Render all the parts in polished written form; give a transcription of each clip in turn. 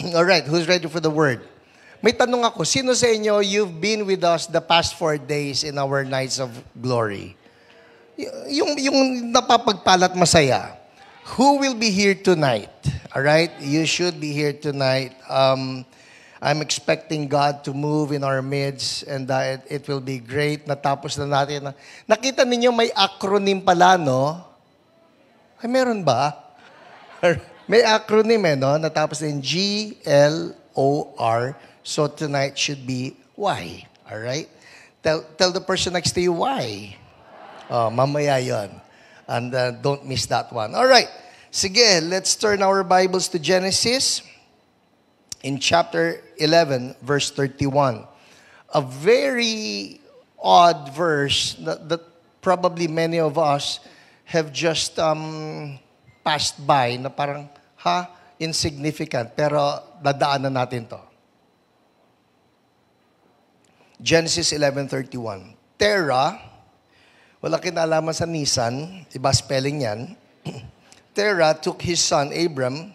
Alright, who's ready for the word? May tanong ako, sino sa inyo, you've been with us the past 4 days in our nights of glory? Yung napapagpalat masaya. Who will be here tonight? Alright, you should be here tonight. I'm expecting God to move in our midst and it will be great. Natapos na natin. Nakita ninyo may acronym pala, no? Ay, meron ba? May acronym no? Natapos din GLOR. So tonight should be why. Alright? Tell the person next to you why. Oh, mamaya yon. And don't miss that one. Alright. Sige, let's turn our Bibles to Genesis in chapter 11, verse 31. A very odd verse that probably many of us have just passed by na parang, insignificant. Pero dadaanan natin to. Genesis 11:31. Terah, wala kinalaman sa Nissan, iba spelling yan. Terah took his son Abram,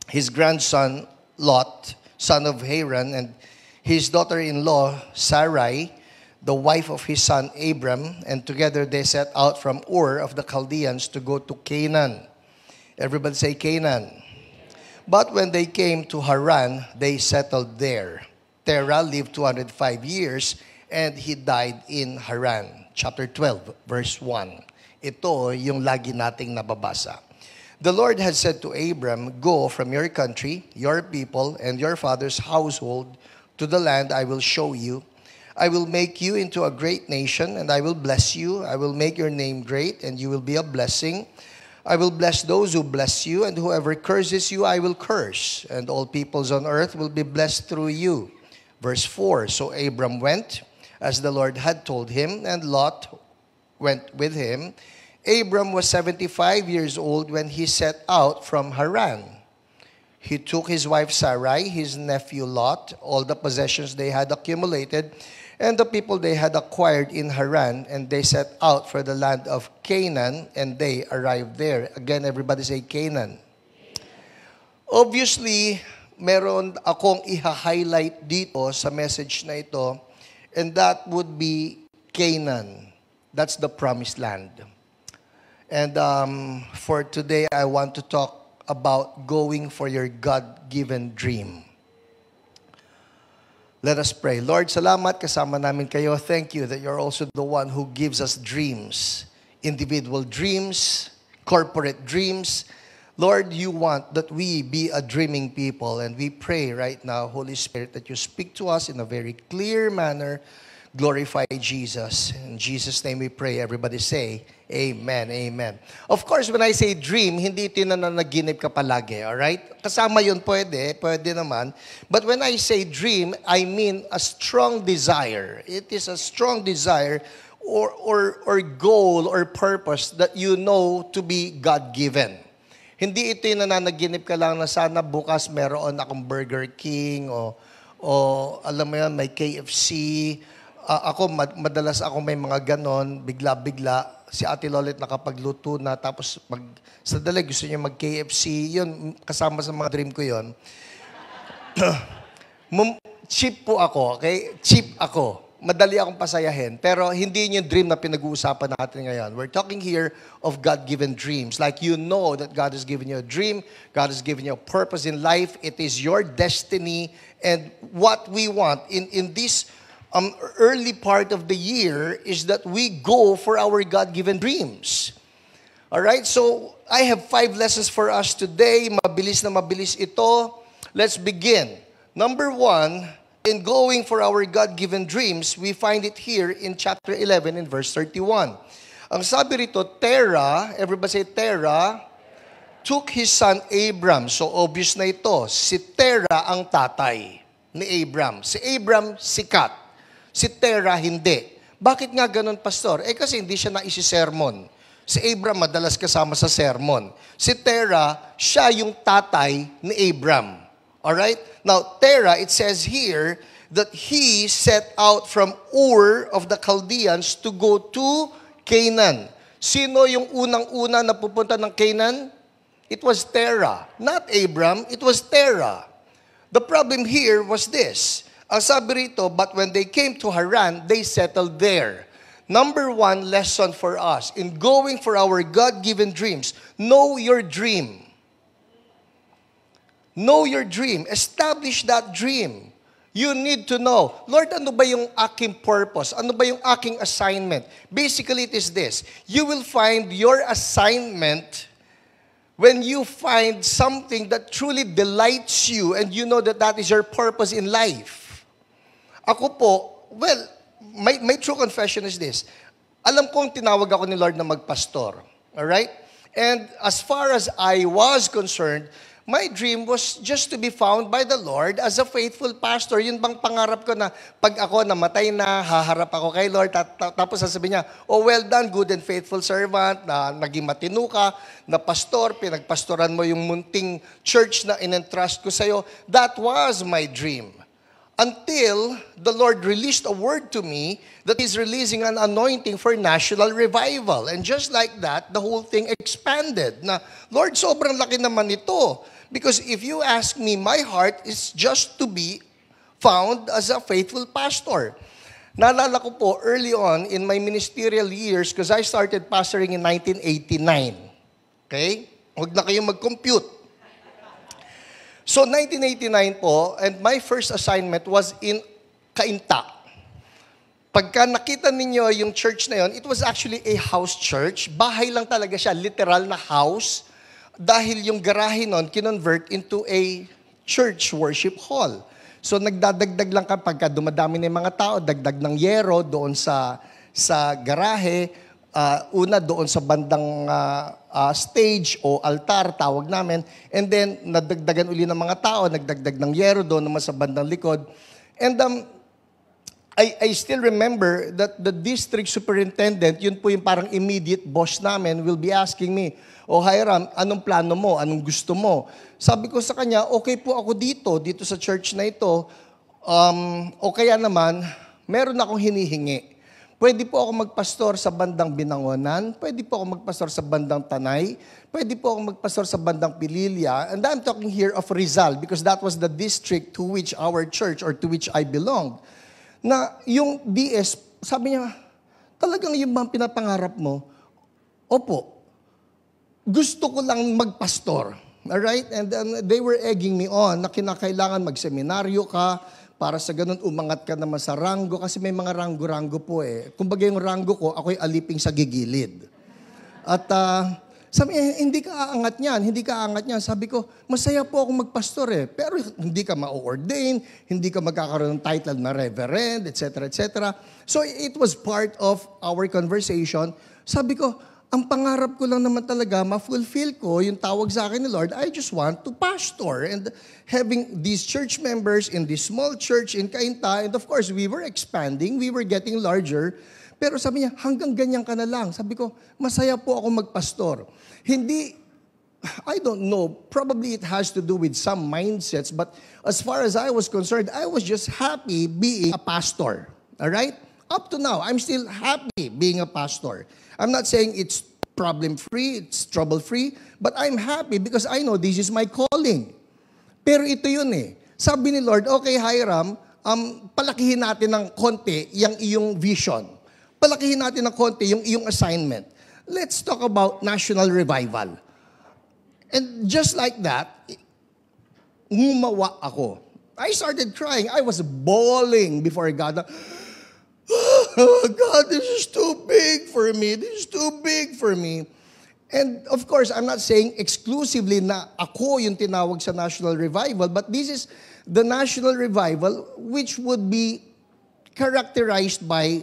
his grandson Lot, son of Haran, and his daughter-in-law Sarai, the wife of his son Abram, and together they set out from Ur of the Chaldeans to go to Canaan. Everybody say Canaan. But when they came to Haran, they settled there. Terah lived 205 years, and he died in Haran. Chapter 12, verse 1. Ito yung lagi nating nababasa. The Lord had said to Abram, "Go from your country, your people, and your father's household to the land I will show you. I will make you into a great nation, and I will bless you. I will make your name great, and you will be a blessing. I will bless those who bless you, and whoever curses you, I will curse. And all peoples on earth will be blessed through you." Verse 4, so Abram went, as the Lord had told him, and Lot went with him. Abram was 75 years old when he set out from Haran. He took his wife Sarai, his nephew Lot, all the possessions they had accumulated, and the people they had acquired in Haran, and they set out for the land of Canaan, and they arrived there. Again, everybody say Canaan. Obviously, meron akong i-highlight dito sa message na ito, and that would be Canaan. That's the promised land. And for today, I want to talk about going for your God-given dream. Let us pray. Lord, salamat kasama namin kayo. Thank you that you're also the one who gives us dreams, individual dreams, corporate dreams. Lord, you want that we be a dreaming people, and we pray right now, Holy Spirit, that you speak to us in a very clear manner. Glorify Jesus. In Jesus' name we pray. Everybody say, Amen, Amen. Of course, when I say dream, hindi ito na nanaginip ka palagi, alright? Kasama yun pwede naman. But when I say dream, I mean a strong desire. It is a strong desire or goal or purpose that you know to be God-given. Hindi ito yung nananaginip ka lang na sana bukas meron akong Burger King o alam mo yan, may KFC. Ako, madalas ako may mga ganon, bigla-bigla. Si Ate Lolet nakapagluto na, tapos sa dali gusto niya mag-KFC. Yun, kasama sa mga dream ko yun. Cheap po ako, okay? Cheap ako. Madali akong pasayahin. Pero hindi yun yung dream na pinag-uusapan natin ngayon. We're talking here of God-given dreams. Like you know that God has given you a dream. God has given you a purpose in life. It is your destiny. And what we want in this early part of the year is that we go for our God-given dreams. Alright, so I have 5 lessons for us today. Mabilis na mabilis ito. Let's begin. Number 1, in going for our God-given dreams, we find it here in chapter 11 in verse 31. Ang sabi rito, Terah, everybody say Terah, took his son Abram. So obvious na ito, si Terah ang tatay ni Abram. Si Abram, sikat. Si Terah, hindi. Bakit nga ganun, pastor? Kasi hindi siya naisi-sermon. Si Abram madalas kasama sa sermon. Si Terah, siya yung tatay ni Abram. Alright? Now, Terah, it says here that he set out from Ur of the Chaldeans to go to Canaan. Sino yung unang-una na pupunta ng Canaan? It was Terah. Not Abram, it was Terah. The problem here was this. Ang sabi rito, but when they came to Haran, they settled there. Number one lesson for us, in going for our God-given dreams, know your dream. Know your dream. Establish that dream. You need to know, Lord, ano ba yung aking purpose? Ano ba yung aking assignment? Basically, it is this. You will find your assignment when you find something that truly delights you and you know that that is your purpose in life. Ako po, well, my true confession is this. Alam kong tinawag ako ni Lord na magpastor. Alright? And as far as I was concerned, my dream was just to be found by the Lord as a faithful pastor. Yun bang pangarap ko na pag ako namatay na, haharap ako kay Lord, tapos sasabihin niya, oh, well done, good and faithful servant, na naging matino ka, na pastor, pinagpastoran mo yung munting church na in-entrust ko sa'yo. That was my dream. Until the Lord released a word to me that He's releasing an anointing for national revival. And just like that, the whole thing expanded. Na, Lord, sobrang laki naman ito. Because if you ask me, my heart is just to be found as a faithful pastor. Naalala ko po, early on in my ministerial years, because I started pastoring in 1989. Okay? Huwag na kayong mag-compute. So, 1989 po, and my first assignment was in Cainta. Pagka nakita ninyo yung church na yon, it was actually a house church. Bahay lang talaga siya, literal na house. Dahil yung garahe nun, kinonvert into a church worship hall. So, nagdadagdag lang kapag dumadami na yung mga tao, dagdag ng yero doon sa garahe. Una doon sa bandang stage o altar, tawag namin. And then, nadagdagan uli ng mga tao, nagdagdag ng yero doon naman sa bandang likod. And I still remember that the district superintendent, yun po yung parang immediate boss namin, will be asking me, "Oh, Hiram, anong plano mo? Anong gusto mo?" Sabi ko sa kanya, okay po ako dito sa church na ito. O kaya naman, meron akong hinihingi. Pwede po ako magpastor sa bandang Binangonan, pwede po ako magpastor sa bandang Tanay, pwede po ako magpastor sa bandang Pililya, and I'm talking here of Rizal because that was the district to which our church or to which I belonged. Na yung DS, sabi niya, talagang yung mga pinapangarap mo, opo, gusto ko lang magpastor. Alright? And they were egging me on na kinakailangan magseminaryo ka para sa ganun umangat ka naman sa ranggo kasi may mga ranggo-ranggo po eh. Kumbaga yung ranggo ko, ako'y aliping sa gigilid. At sabi niya, hindi ka aangat niyan, hindi ka aangat niyan. Sabi ko, masaya po ako magpastor eh. Pero hindi ka ma-ordain, hindi ka magkakaroon ng title na reverend, etc., etc. So it was part of our conversation. Sabi ko, ang pangarap ko lang naman talaga, ma-fulfill ko yung tawag sa akin ni Lord, I just want to pastor. And having these church members in this small church in Cainta, and of course, we were expanding, we were getting larger. Pero sabi niya, hanggang ganyan ka na lang. Sabi ko, masaya po ako magpastor. Hindi, I don't know, probably it has to do with some mindsets, but as far as I was concerned, I was just happy being a pastor. All right? Up to now, I'm still happy being a pastor. I'm not saying it's problem-free, it's trouble-free, but I'm happy because I know this is my calling. Pero ito yun eh. Sabi ni Lord, okay, Hiram, palakihin natin ng konti yung iyong vision. Palakihin natin ng konti yung iyong assignment. Let's talk about national revival. And just like that, ngumawa ako. I started crying. I was bawling before God. Oh, God, this is too big for me. This is too big for me. And of course, I'm not saying exclusively na ako yung tinawag sa national revival, but this is the national revival which would be characterized by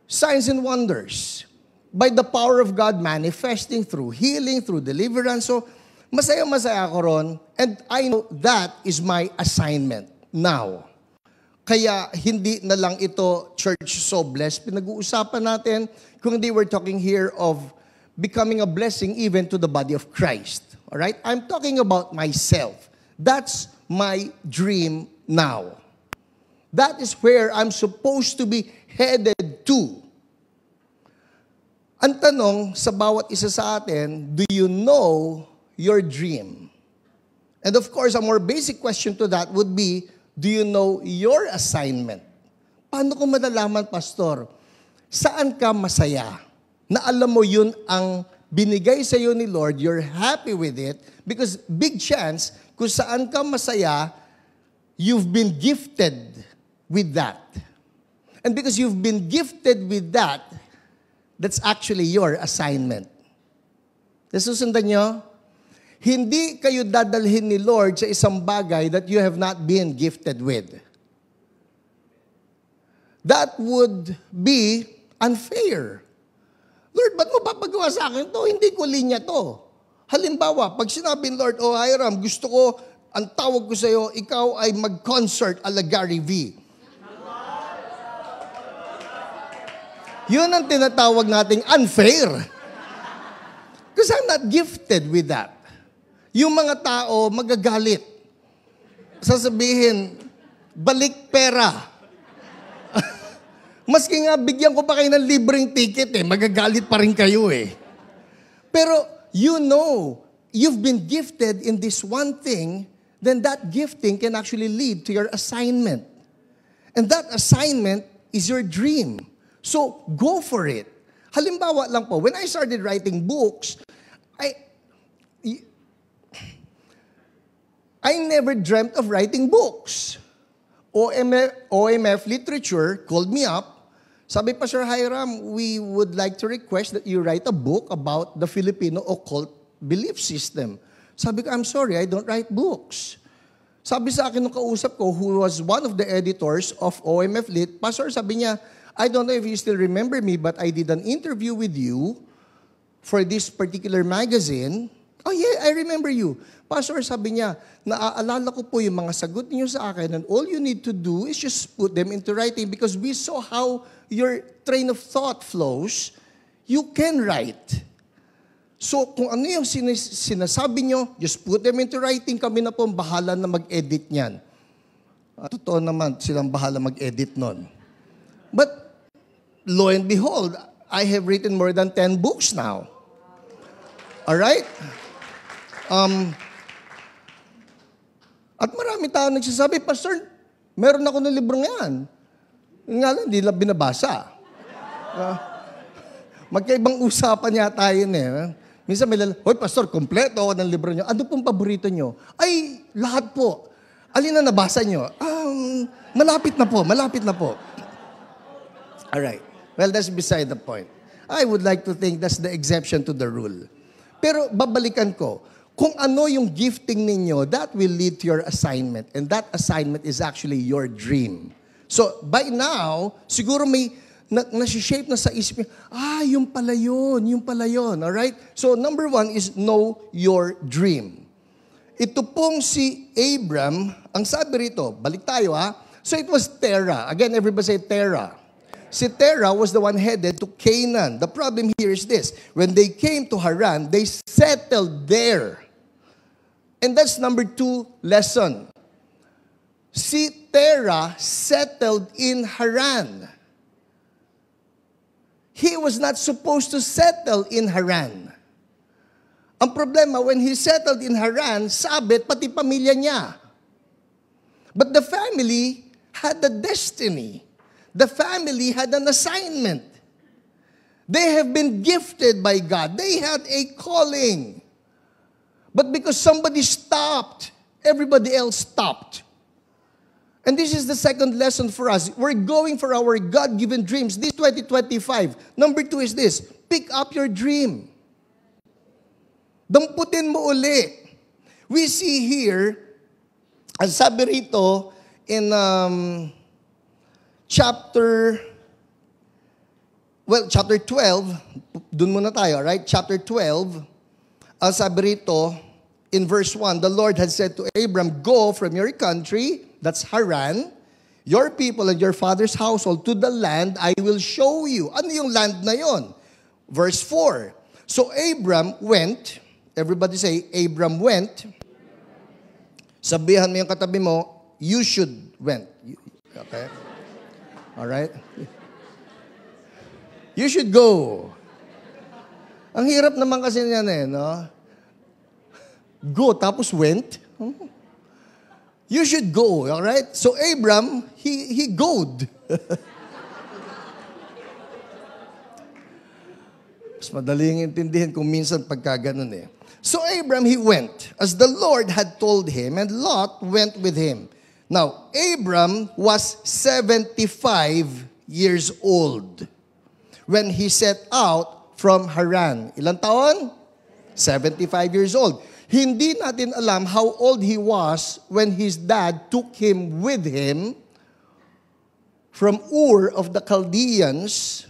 signs and wonders, by the power of God manifesting through healing, through deliverance. So, masaya-masaya ako ron, and I know that is my assignment now. Kaya hindi na lang ito church so blessed. Pinag-uusapan natin kung they were talking here of becoming a blessing even to the body of Christ. Alright? I'm talking about myself. That's my dream now. That is where I'm supposed to be headed to. Ang tanong sa bawat isa sa atin, do you know your dream? And of course, a more basic question to that would be, do you know your assignment? Paano ko malalaman, Pastor? Saan ka masaya? Na alam mo yun ang binigay sa iyo ni Lord, you're happy with it, because big chance, kung saan ka masaya, you've been gifted with that. And because you've been gifted with that, that's actually your assignment. Nasusundan nyo? Hindi kayo dadalhin ni Lord sa isang bagay that you have not been gifted with. That would be unfair. Lord, ba't mo papagawa sa akin to? Hindi ko linya to. Halimbawa, pag sinabi ni Lord, oh Hiram, gusto ko, ang tawag ko sa iyo, ikaw ay mag-concert ala Gary V. Yun ang tinatawag nating unfair. Because I'm not gifted with that. Yung mga tao magagalit. Sasabihin, balik pera. Maski nga bigyan ko pa kayo ng libreng ticket magagalit pa rin kayo Pero you know, you've been gifted in this one thing, then that gifting can actually lead to your assignment. And that assignment is your dream. So, go for it. Halimbawa lang po, when I started writing books, I never dreamt of writing books. OMF Literature called me up. Sabi pa, Sir Hiram, we would like to request that you write a book about the Filipino occult belief system. Sabi ko, I'm sorry, I don't write books. Sabi sa akin nung kausap ko, who was one of the editors of OMF Lit, Pastor, sabi niya, I don't know if you still remember me, but I did an interview with you for this particular magazine. Oh yeah, I remember you. Pastor, sabi niya, naaalala ko po yung mga sagot niyo sa akin, and all you need to do is just put them into writing because we saw how your train of thought flows. You can write. So kung ano yung sinasabi niyo, just put them into writing. Kami na po bahala na mag-edit niyan. Totoo naman, silang bahala mag-edit nun. But lo and behold, I have written more than 10 books now. All right? At marami tao nagsasabi, Pastor, meron ako ng librong yan. Nga lang, hindi lang binabasa. Magkaibang usapan yata yun Minsan may hoy Pastor, kompleto ako ng libro nyo. Ano pong paborito nyo? Ay, lahat po. Alin na nabasa nyo? Malapit na po. Alright. Well, that's beside the point. I would like to think that's the exception to the rule. Pero babalikan ko, kung ano yung gifting ninyo, that will lead to your assignment. And that assignment is actually your dream. So, by now, siguro may nasi-shape na sa isip niyo, yung pala yun. Alright? So, number 1 is know your dream. Ito pong si Abram, ang sabi rito, balik tayo So, it was Terah. Again, everybody say Terah. Si Terah was the one headed to Canaan. The problem here is this. When they came to Haran, they settled there. And that's number 2 lesson. Si Terah settled in Haran. He was not supposed to settle in Haran. Ang problema, when he settled in Haran, sabit pati pamilya niya. But the family had a destiny. The family had an assignment. They have been gifted by God. They had a calling. But because somebody stopped, everybody else stopped. And this is the second lesson for us. We're going for our God-given dreams. This 2025. Number 2 is this. Pick up your dream. Damputin mo uli. We see here, ang sabi rito in chapter 12, dun muna tayo, right? Chapter 12, ang sabi rito, in verse 1, the Lord had said to Abram, go from your country, that's Haran, your people and your father's household to the land I will show you. Ano yung land na yon? Verse 4, so Abram went, everybody say, Abram went, sabihan mo yung katabi mo, you should went. Okay? Alright? You should go. Ang hirap naman kasi niyan no? Go, tapos went. You should go, all right? So Abram, he goed. Mas madaling intindihin kung minsan pagka ganun eh. So Abram, he went, as the Lord had told him, and Lot went with him. Now, Abram was 75 years old when he set out from Haran. Ilang taon? 75 years old. Hindi natin alam how old he was when his dad took him with him from Ur of the Chaldeans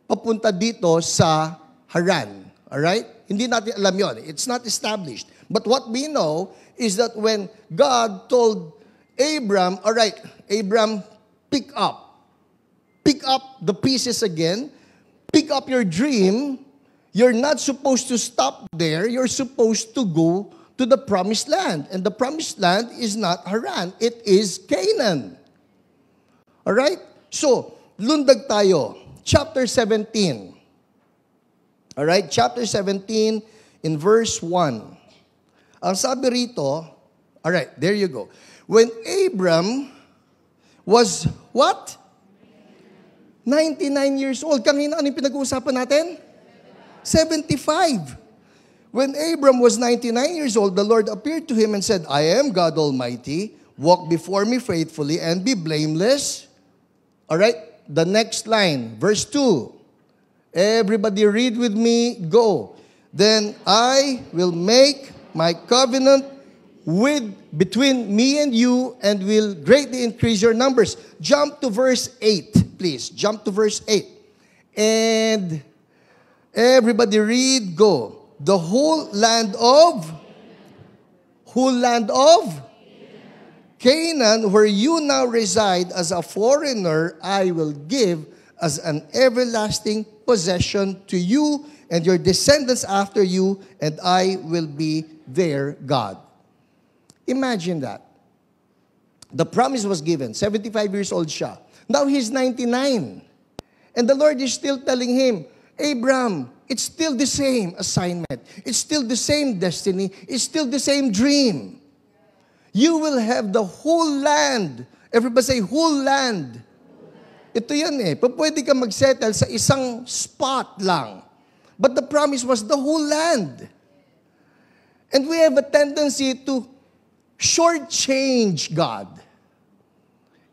papunta dito sa Haran. Alright? Hindi natin alam yon. It's not established. But what we know is that when God told Abram, alright, Abram, pick up the pieces again, pick up your dream. You're not supposed to stop there. You're supposed to go to the promised land. And the promised land is not Haran. It is Canaan. Alright? So, lundag tayo. Chapter 17. Alright? Chapter 17 in verse 1. Ang sabi rito, alright, there you go. When Abram was what? 99 years old. Kanina, ano yung pinag-uusapan natin? 75. When Abram was 99 years old, the Lord appeared to him and said, I am God Almighty. Walk before me faithfully and be blameless. All right, the next line, verse 2. Everybody read with me, go. Then I will make my covenant between me and you and will greatly increase your numbers. Jump to verse 8, please. Jump to verse 8. And everybody read, go. The whole land of Canaan, where you now reside as a foreigner, I will give as an everlasting possession to you and your descendants after you, and I will be their God. Imagine that. The promise was given. 75 years old siya. Now he's 99. And the Lord is still telling him, Abram, it's still the same assignment. It's still the same destiny. It's still the same dream. You will have the whole land. Everybody say, whole land. Ito yan eh. Pwede ka mag-settle sa isang spot lang. But the promise was the whole land. And we have a tendency to shortchange God.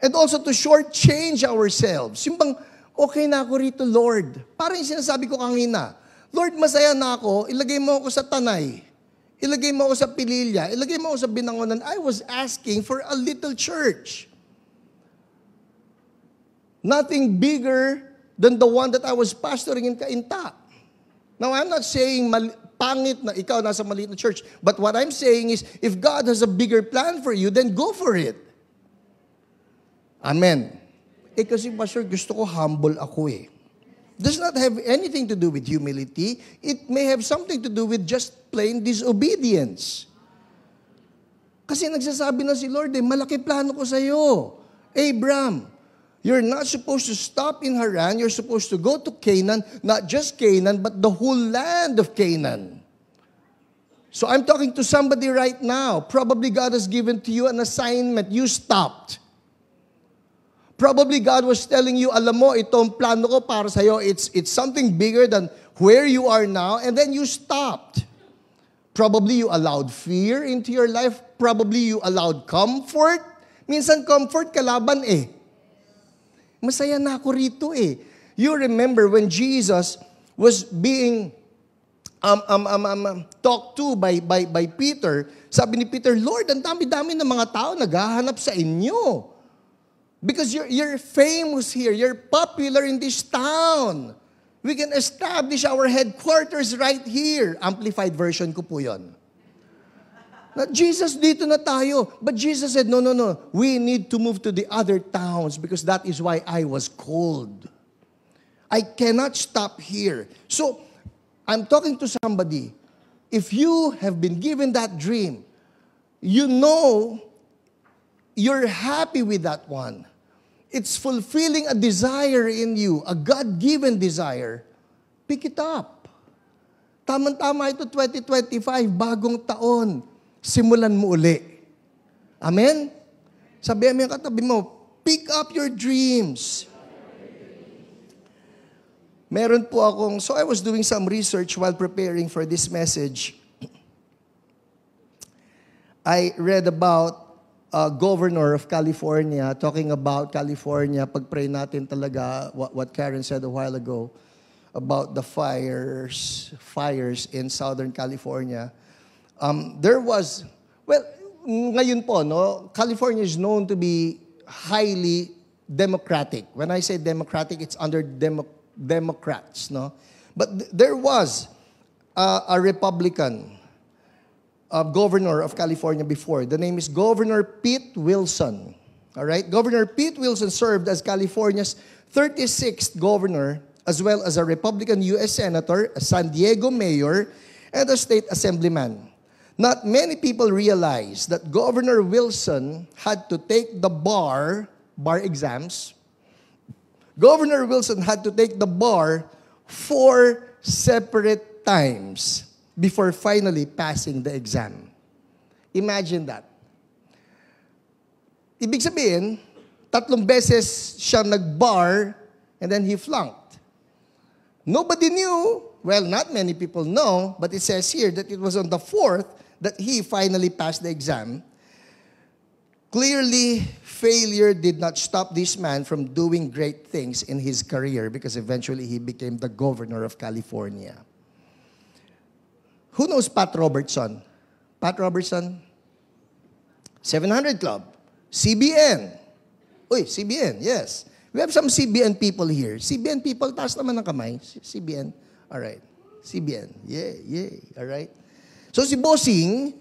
And also to shortchange ourselves. Yung bang, okay na ako rito, Lord. Parang yung sinasabi ko kanina, Lord, masaya na ako, ilagay mo ako sa Tanay. Ilagay mo ako sa Pililya. Ilagay mo ako sa Binangonan. I was asking for a little church. Nothing bigger than the one that I was pastoring in Cainta. Now, I'm not saying pangit na ikaw nasa maliit na church. But what I'm saying is, if God has a bigger plan for you, then go for it. Amen. Kasi Pastor, gusto ko humble ako eh. Does not have anything to do with humility. It may have something to do with just plain disobedience. Kasi nagsasabi na si Lord malaki plano ko sa iyo. Abram, you're not supposed to stop in Haran. You're supposed to go to Canaan, not just Canaan, but the whole land of Canaan. So I'm talking to somebody right now. Probably God has given to you an assignment. You stopped. Probably God was telling you, alam mo, itong plano ko para sa'yo, it's something bigger than where you are now, and then you stopped. Probably you allowed fear into your life. Probably you allowed comfort. Minsan comfort kalaban eh. Masaya na ako rito eh. You remember when Jesus was being talked to by Peter, sabi ni Peter, Lord, ang dami-dami ng mga tao naghahanap sa inyo. Because you're famous here. You're popular in this town. We can establish our headquarters right here. Amplified version ko po yun. Na Jesus, dito na tayo. But Jesus said, no. We need to move to the other towns because that is why I was called. I cannot stop here. So, I'm talking to somebody. If you have been given that dream, you know you're happy with that one. It's fulfilling a desire in you, a God-given desire. Pick it up. Tama-tama ito 2025, bagong taon. Simulan mo uli. Amen? Sabihan mo yung katabi mo, pick up your dreams. Meron po akong, so I was doing some research while preparing for this message. I read about a governor of California talking about California. Pag-pray natin talaga what Karen said a while ago about the fires in Southern California. There was, well, ngayon po, no, California is known to be highly democratic. When I say democratic, it's under Democrats, no? But there was a Republican governor of California before. The name is Governor Pete Wilson. All right? Governor Pete Wilson served as California's 36th governor, as well as a Republican U.S. Senator, a San Diego mayor, and a state assemblyman. Not many people realize that Governor Wilson had to take the bar exams. Governor Wilson had to take the bar 4 separate times before finally passing the exam. Imagine that. Ibig sabihin, 3 beses siya nag-bar and then he flunked. Nobody knew, well, not many people know, but it says here that it was on the 4th that he finally passed the exam. Clearly, failure did not stop this man from doing great things in his career because eventually he became the governor of California. Who knows Pat Robertson? Pat Robertson? 700 Club. CBN. Uy, CBN, yes. We have some CBN people here. CBN people, taas naman ng kamay. CBN. All right. CBN. Yay. All right. So si Bossing,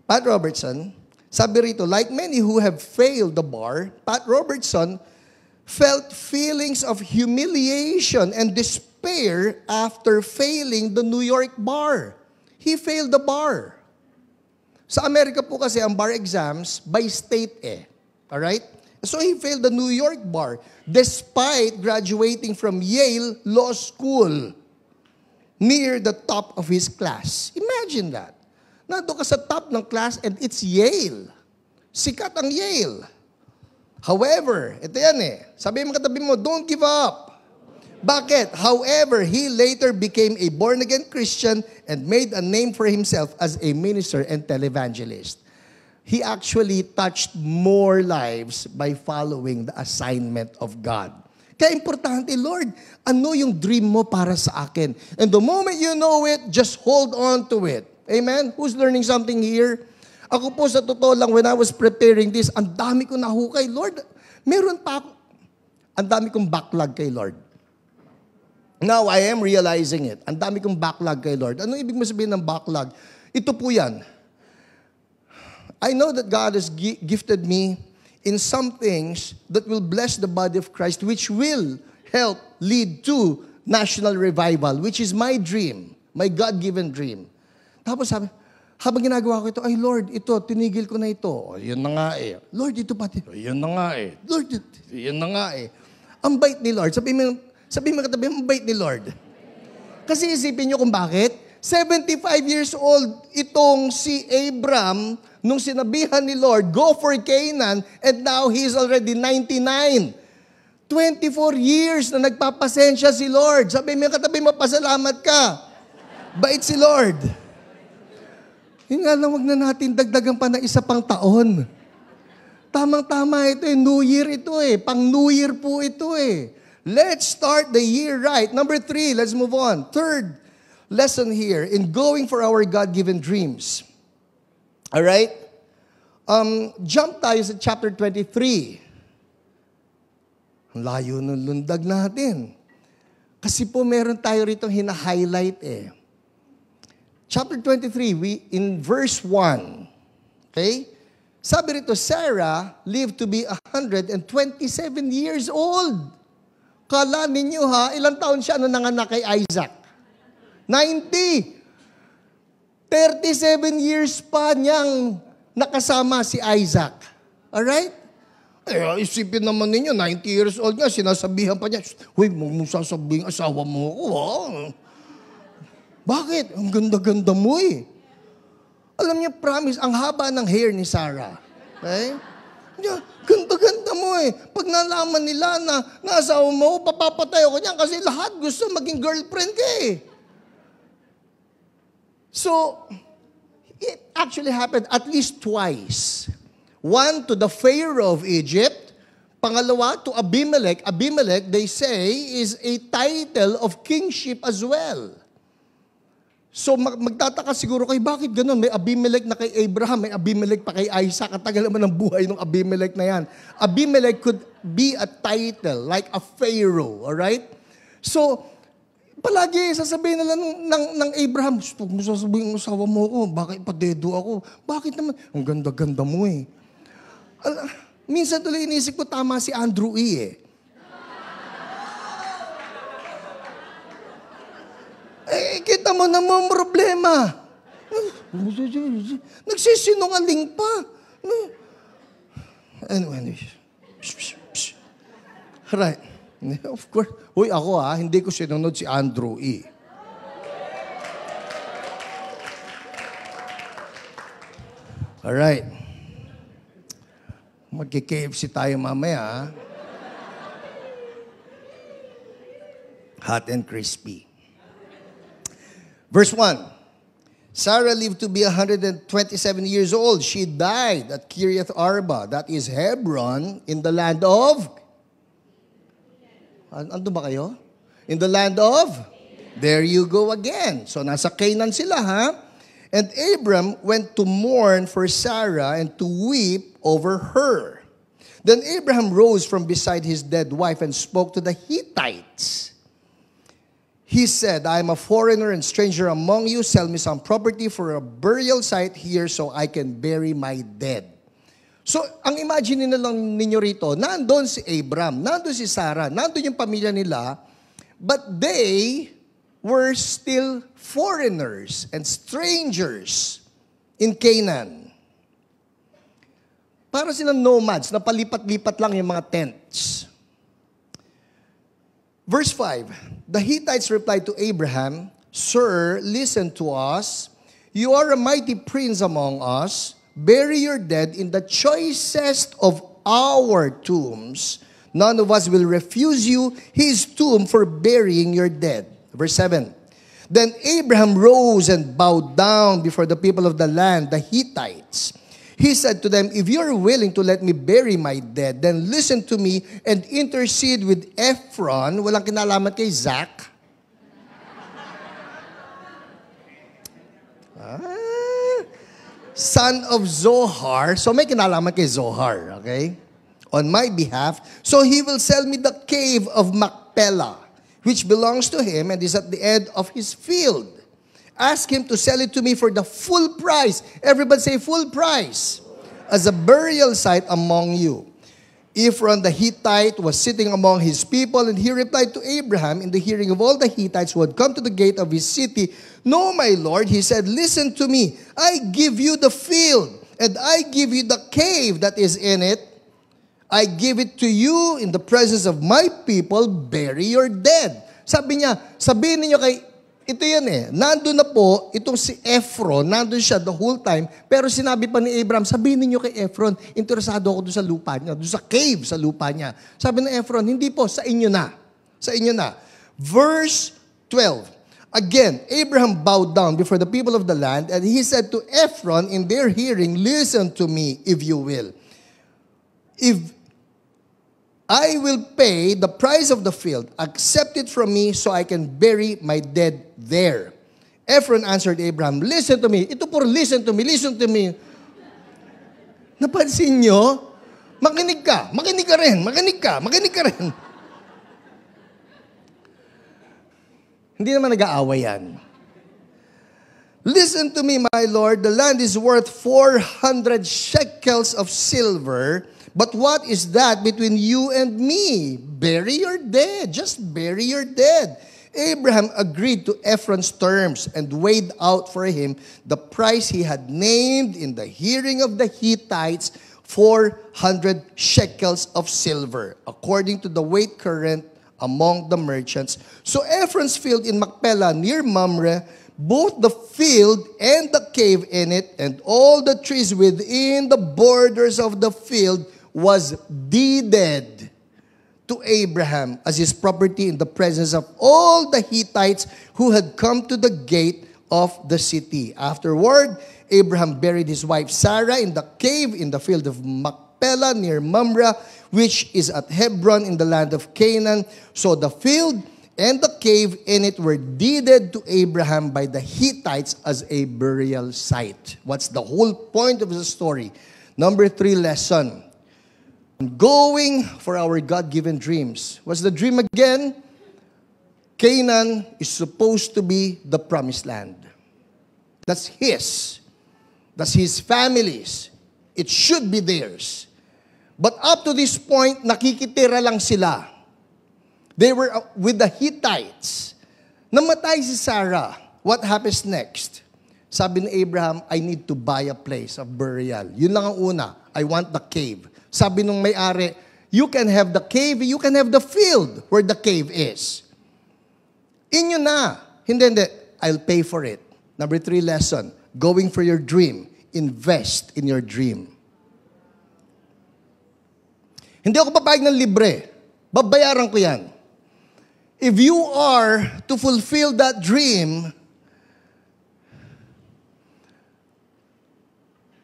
Pat Robertson, sabi rito, like many who have failed the bar, Pat Robertson felt feelings of humiliation and despair after failing the New York bar. He failed the bar. Sa Amerika po kasi ang bar exams by state Alright? So he failed the New York bar despite graduating from Yale Law School near the top of his class. Imagine that. Nandun ka sa top ng class and it's Yale. Sikat ang Yale. However, ito yan sabi mo katabi mo, don't give up. Bakit? However, he later became a born-again Christian and made a name for himself as a minister and televangelist. He actually touched more lives by following the assignment of God. Kaya importante, Lord, ano yung dream mo para sa akin? And the moment you know it, just hold on to it. Amen? Who's learning something here? Ako po sa totoo lang, when I was preparing this, ang dami ko nahukay. Lord, meron pa ako. Ang dami kong backlog kay Lord. Now, I am realizing it. Ang dami kong backlog kay Lord. Ano ibig mo sabihin ng backlog? Ito po yan. I know that God has gifted me in some things that will bless the body of Christ, which will help lead to national revival, which is my dream, my God-given dream. Tapos sabi, habang ginagawa ko ito, ay Lord, ito, tinigil ko na ito. O, yun na nga Lord, ito pati. O, yun na nga Lord, yun na nga Ang bait ni Lord. Sabi mo katabi, ang bait ni Lord. Kasi isipin nyo kung bakit. 75 years old itong si Abram nung sinabihan ni Lord, go for Canaan, and now he is already 99. 24 years na nagpapasensya si Lord. Sabi mo katabi mo, pasalamat ka. Bait si Lord. Yun nga lang, wag na natin dagdagan pa na isa pang taon. Tamang-tama ito New Year ito Pang New Year po ito Let's start the year right. Number 3, let's move on. Third lesson here, in going for our God-given dreams. Alright? Jump tayo sa chapter 23. Ang layo ng lundag natin. Kasi po meron tayo rito hina-highlight Chapter 23, in verse 1. Okay? Sabi rito, Sarah lived to be 127 years old. Kala ninyo ilang taon siya nung nanganak kay Isaac? 90. 37 years pa niyang nakasama si Isaac. Alright? Isipin naman ninyo, 90 years old nga, sinasabihan pa niya, huy, mong sasabihin asawa mo ko, Bakit? Ang ganda-ganda mo Alam niyo, promise, ang haba ng hair ni Sarah. Okay? Ganda-ganda mo eh. Pag nalaman nila na nasawa mo, papapatay ako niyan kasi lahat gusto maging girlfriend ka eh. So, it actually happened at least twice. One to the Pharaoh of Egypt. Pangalawa to Abimelech. Abimelech, they say, is a title of kingship as well. So magtataka siguro kayo, bakit ganun? May Abimelech na kay Abraham, may Abimelech pa kay Isaac. Ang tagal naman ng buhay ng Abimelech na yan. Abimelech could be a title, like a Pharaoh, alright? So, palagi sasabihin nila ng Abraham, huwag mo sasabihin ng asawa mo ako, bakit padedo ako? Bakit naman? Ang ganda-ganda mo eh. Minsan tuloy inisip ko, tama si Andrew E. eh. Kita mo naman problema. Nagsisinungaling pa. Anyway. Right. Of course. Uy, ako hindi ko sinunod si Andrew E. Alright. Magki-KFC tayo mamaya. Hot and crispy. Verse 1. Sarah lived to be 127 years old. She died at Kiriath Arba, that is Hebron, in the land of... Ando ba kayo? In the land of... There you go again. So nasa Canaan sila, ha? And Abram went to mourn for Sarah and to weep over her. Then Abraham rose from beside his dead wife and spoke to the Hittites. He said, I am a foreigner and stranger among you. Sell me some property for a burial site here so I can bury my dead. So, ang imagine na lang ninyo rito, nandun si Abram, nandun si Sarah, nandun yung pamilya nila, but they were still foreigners and strangers in Canaan. Para silang nomads, na palipat-lipat lang yung mga tents. Verse 5, the Hittites replied to Abraham, Sir, listen to us. You are a mighty prince among us. Bury your dead in the choicest of our tombs. None of us will refuse you his tomb for burying your dead. Verse 7, then Abraham rose and bowed down before the people of the land, the Hittites. He said to them, if you are willing to let me bury my dead, then listen to me and intercede with Ephron. Walang kinalaman kay Zach. Son of Zohar. So may kinalaman kay Zohar, okay? On my behalf. So he will sell me the cave of Macpelah, which belongs to him and is at the end of his field. Ask him to sell it to me for the full price. Everybody say full price. As a burial site among you. Ephron the Hittite was sitting among his people, and he replied to Abraham in the hearing of all the Hittites who had come to the gate of his city, No, my Lord, he said, listen to me. I give you the field, and I give you the cave that is in it. I give it to you in the presence of my people. Bury your dead. Sabi niya, sabihin niyo kay ito yan eh. Nandun na po, itong si Ephron, nandun siya the whole time, pero sinabi pa ni Abraham, sabihin niyo kay Ephron, interesado ako doon sa lupa niya, doon sa cave sa lupa niya. Sabi ni Ephron, hindi po, sa inyo na. Sa inyo na. Verse 12. Again, Abraham bowed down before the people of the land, and he said to Ephron in their hearing, listen to me if you will. If I will pay the price of the field. Accept it from me so I can bury my dead there. Ephron answered Abraham, listen to me. Ito po, listen to me, listen to me. Napansin nyo? Makinig ka, makinig ka rin, makinig ka, makinig ka rin. Hindi naman nag-aaway yan. Listen to me, my Lord. The land is worth 400 shekels of silver. But what is that between you and me? Bury your dead. Just bury your dead. Abraham agreed to Ephron's terms and weighed out for him the price he had named in the hearing of the Hittites, 400 shekels of silver, according to the weight current among the merchants. So Ephron's field in Macpelah near Mamre both the field and the cave in it, and all the trees within the borders of the field was deeded to Abraham as his property in the presence of all the Hittites who had come to the gate of the city. Afterward, Abraham buried his wife Sarah in the cave in the field of Machpelah near Mamre, which is at Hebron in the land of Canaan. So the field and the cave in it were deeded to Abraham by the Hittites as a burial site. What's the whole point of the story? Number 3 lesson. Going for our God-given dreams. What's the dream again? Canaan is supposed to be the promised land. That's his. That's his family's. It should be theirs. But up to this point, nakikitira lang sila. They were with the Hittites. Namatay si Sarah. What happens next? Sabi ni Abraham, I need to buy a place of burial. Yun lang ang una. I want the cave. Sabi nung may-ari, you can have the cave, you can have the field where the cave is. Inyo na. Hindi. I'll pay for it. Number 3 lesson, going for your dream. Invest in your dream. Hindi ako papayag ng libre. Babayaran ko yan. If you are to fulfill that dream,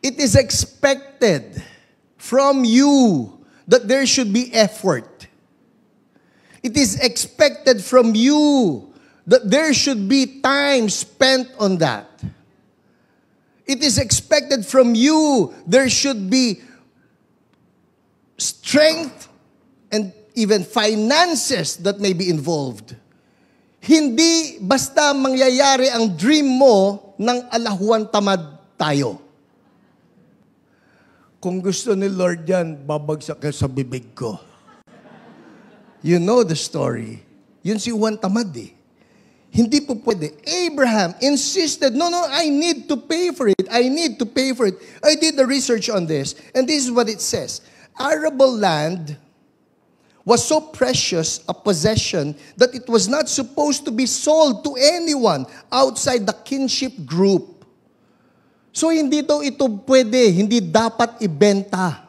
it is expected from you that there should be effort. It is expected from you that there should be time spent on that. It is expected from you there should be strength and even finances that may be involved. Hindi basta mangyayari ang dream mo ng alahuan tamad tayo. Kung gusto ni Lord yan, babagsak ka sa bibig ko. You know the story. Yun si Juan tamad eh. Hindi po pwede. Abraham insisted, no, I need to pay for it. I need to pay for it. I did the research on this, and this is what it says. Arable land was so precious a possession that it was not supposed to be sold to anyone outside the kinship group. So hindi daw ito pwede, hindi dapat ibenta.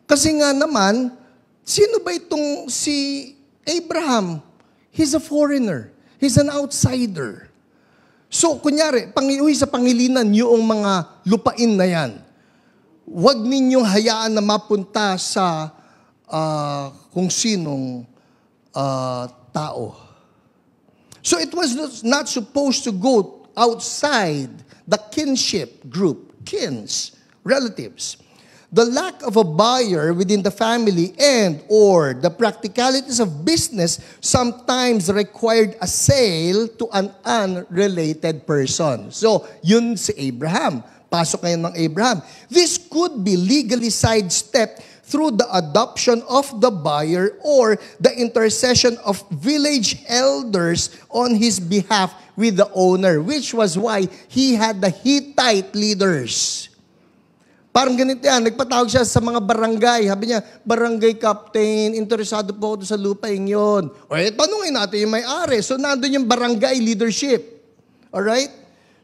Kasi nga naman, sino ba itong si Abraham? He's a foreigner. He's an outsider. So kunyari, pangiuwi sa pangilinan yung mga lupain na yan. Huwag ninyong hayaan na mapunta sa kung sinong tao. So it was not supposed to go outside the kinship group, kins, relatives. The lack of a buyer within the family and or the practicalities of business sometimes required a sale to an unrelated person. So, yun si Abraham. Pasok ngayon ng Abraham. This could be legally sidestepped through the adoption of the buyer or the intercession of village elders on his behalf with the owner, which was why he had the Hittite leaders. Parang ganito yan, nagpatawag siya sa mga barangay. Sabi niya, barangay captain, interesado po ako sa lupain yun. O tanungin natin yung may-ari. So, nandun yung barangay leadership. Alright?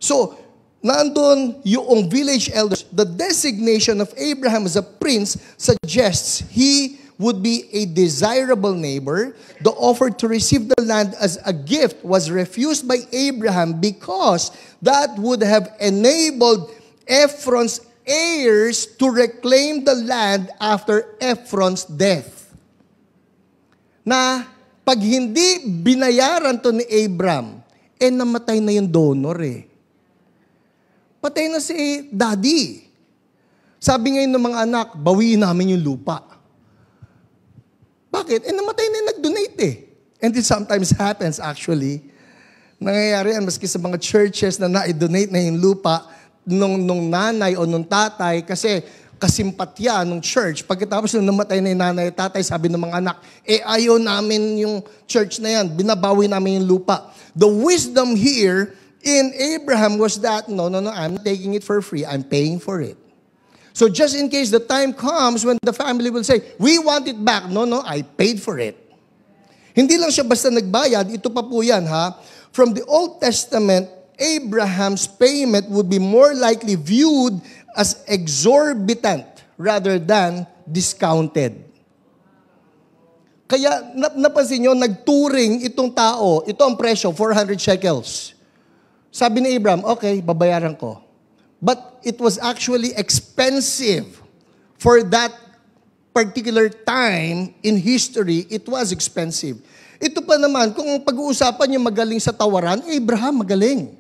So, nandun yung village elders. The designation of Abraham as a prince suggests he would be a desirable neighbor. The offer to receive the land as a gift was refused by Abraham because that would have enabled Ephron's heirs to reclaim the land after Ephron's death. Na pag hindi binayaran to ni Abraham, namatay na yung donor eh. Patay na si daddy. Sabi ngayon ng mga anak, bawiin namin yung lupa. Bakit? Namatay na yung nag-donate eh. And this sometimes happens actually. Nangyayari yan maski sa mga churches na na-donate na yung lupa nung nanay o nung tatay kasi kasimpatya nung church. Pagkatapos nung namatay na yung nanay at tatay, sabi ng mga anak, ayaw namin yung church na yan, binabawi namin yung lupa. The wisdom here in Abraham was that, no, I'm taking it for free, I'm paying for it. So just in case the time comes when the family will say, we want it back, no, I paid for it. Hindi lang siya basta nagbayad, ito pa po yan ha. From the Old Testament, Abraham's payment would be more likely viewed as exorbitant rather than discounted. Kaya napansin nyo, nagturing itong tao, ito ang presyo, 400 shekels. Sabi ni Abraham, okay, babayaran ko. But it was actually expensive for that particular time in history. It was expensive. Ito pa naman, kung pag-uusapan yung magaling sa tawaran, Abraham magaling.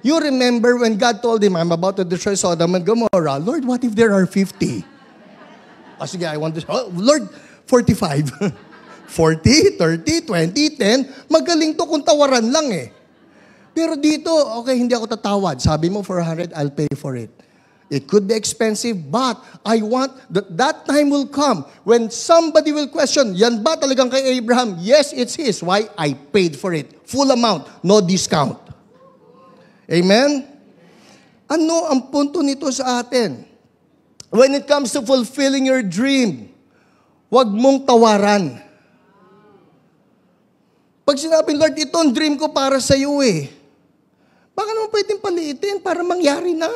You remember when God told him, I'm about to destroy Sodom and Gomorrah. Lord, what if there are 50? Sige, I want to, Lord, 45. 40, 30, 20, 10. Magaling to kung tawaran lang eh. Pero dito, okay, hindi ako tatawad. Sabi mo, 400, I'll pay for it. It could be expensive, but I want that time will come when somebody will question, yan ba talagang kay Abraham? Yes, it's his. Why? I paid for it. Full amount, no discount. Amen? Ano ang punto nito sa atin? When it comes to fulfilling your dream, huwag mong tawaran. Pag sinabi, Lord, ito ang dream ko para sa iyo eh. Baka naman pwedeng paliitin para mangyari na.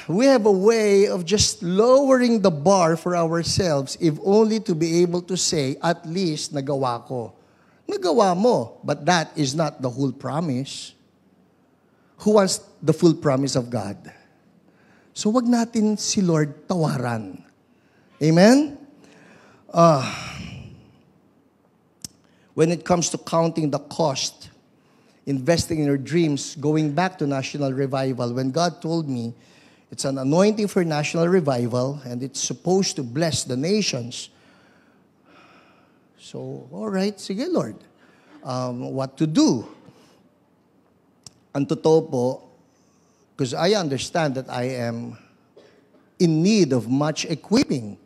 We have a way of just lowering the bar for ourselves if only to be able to say, at least nagawa ko. Nagawa mo, but that is not the whole promise. Who wants the full promise of God? So wag natin si Lord tawaran. Amen? When it comes to counting the cost, investing in your dreams, going back to national revival, when God told me, it's an anointing for national revival, and it's supposed to bless the nations. So, all right, sige Lord. What to do? Ang totoo po, because I understand that I am in need of much equipping.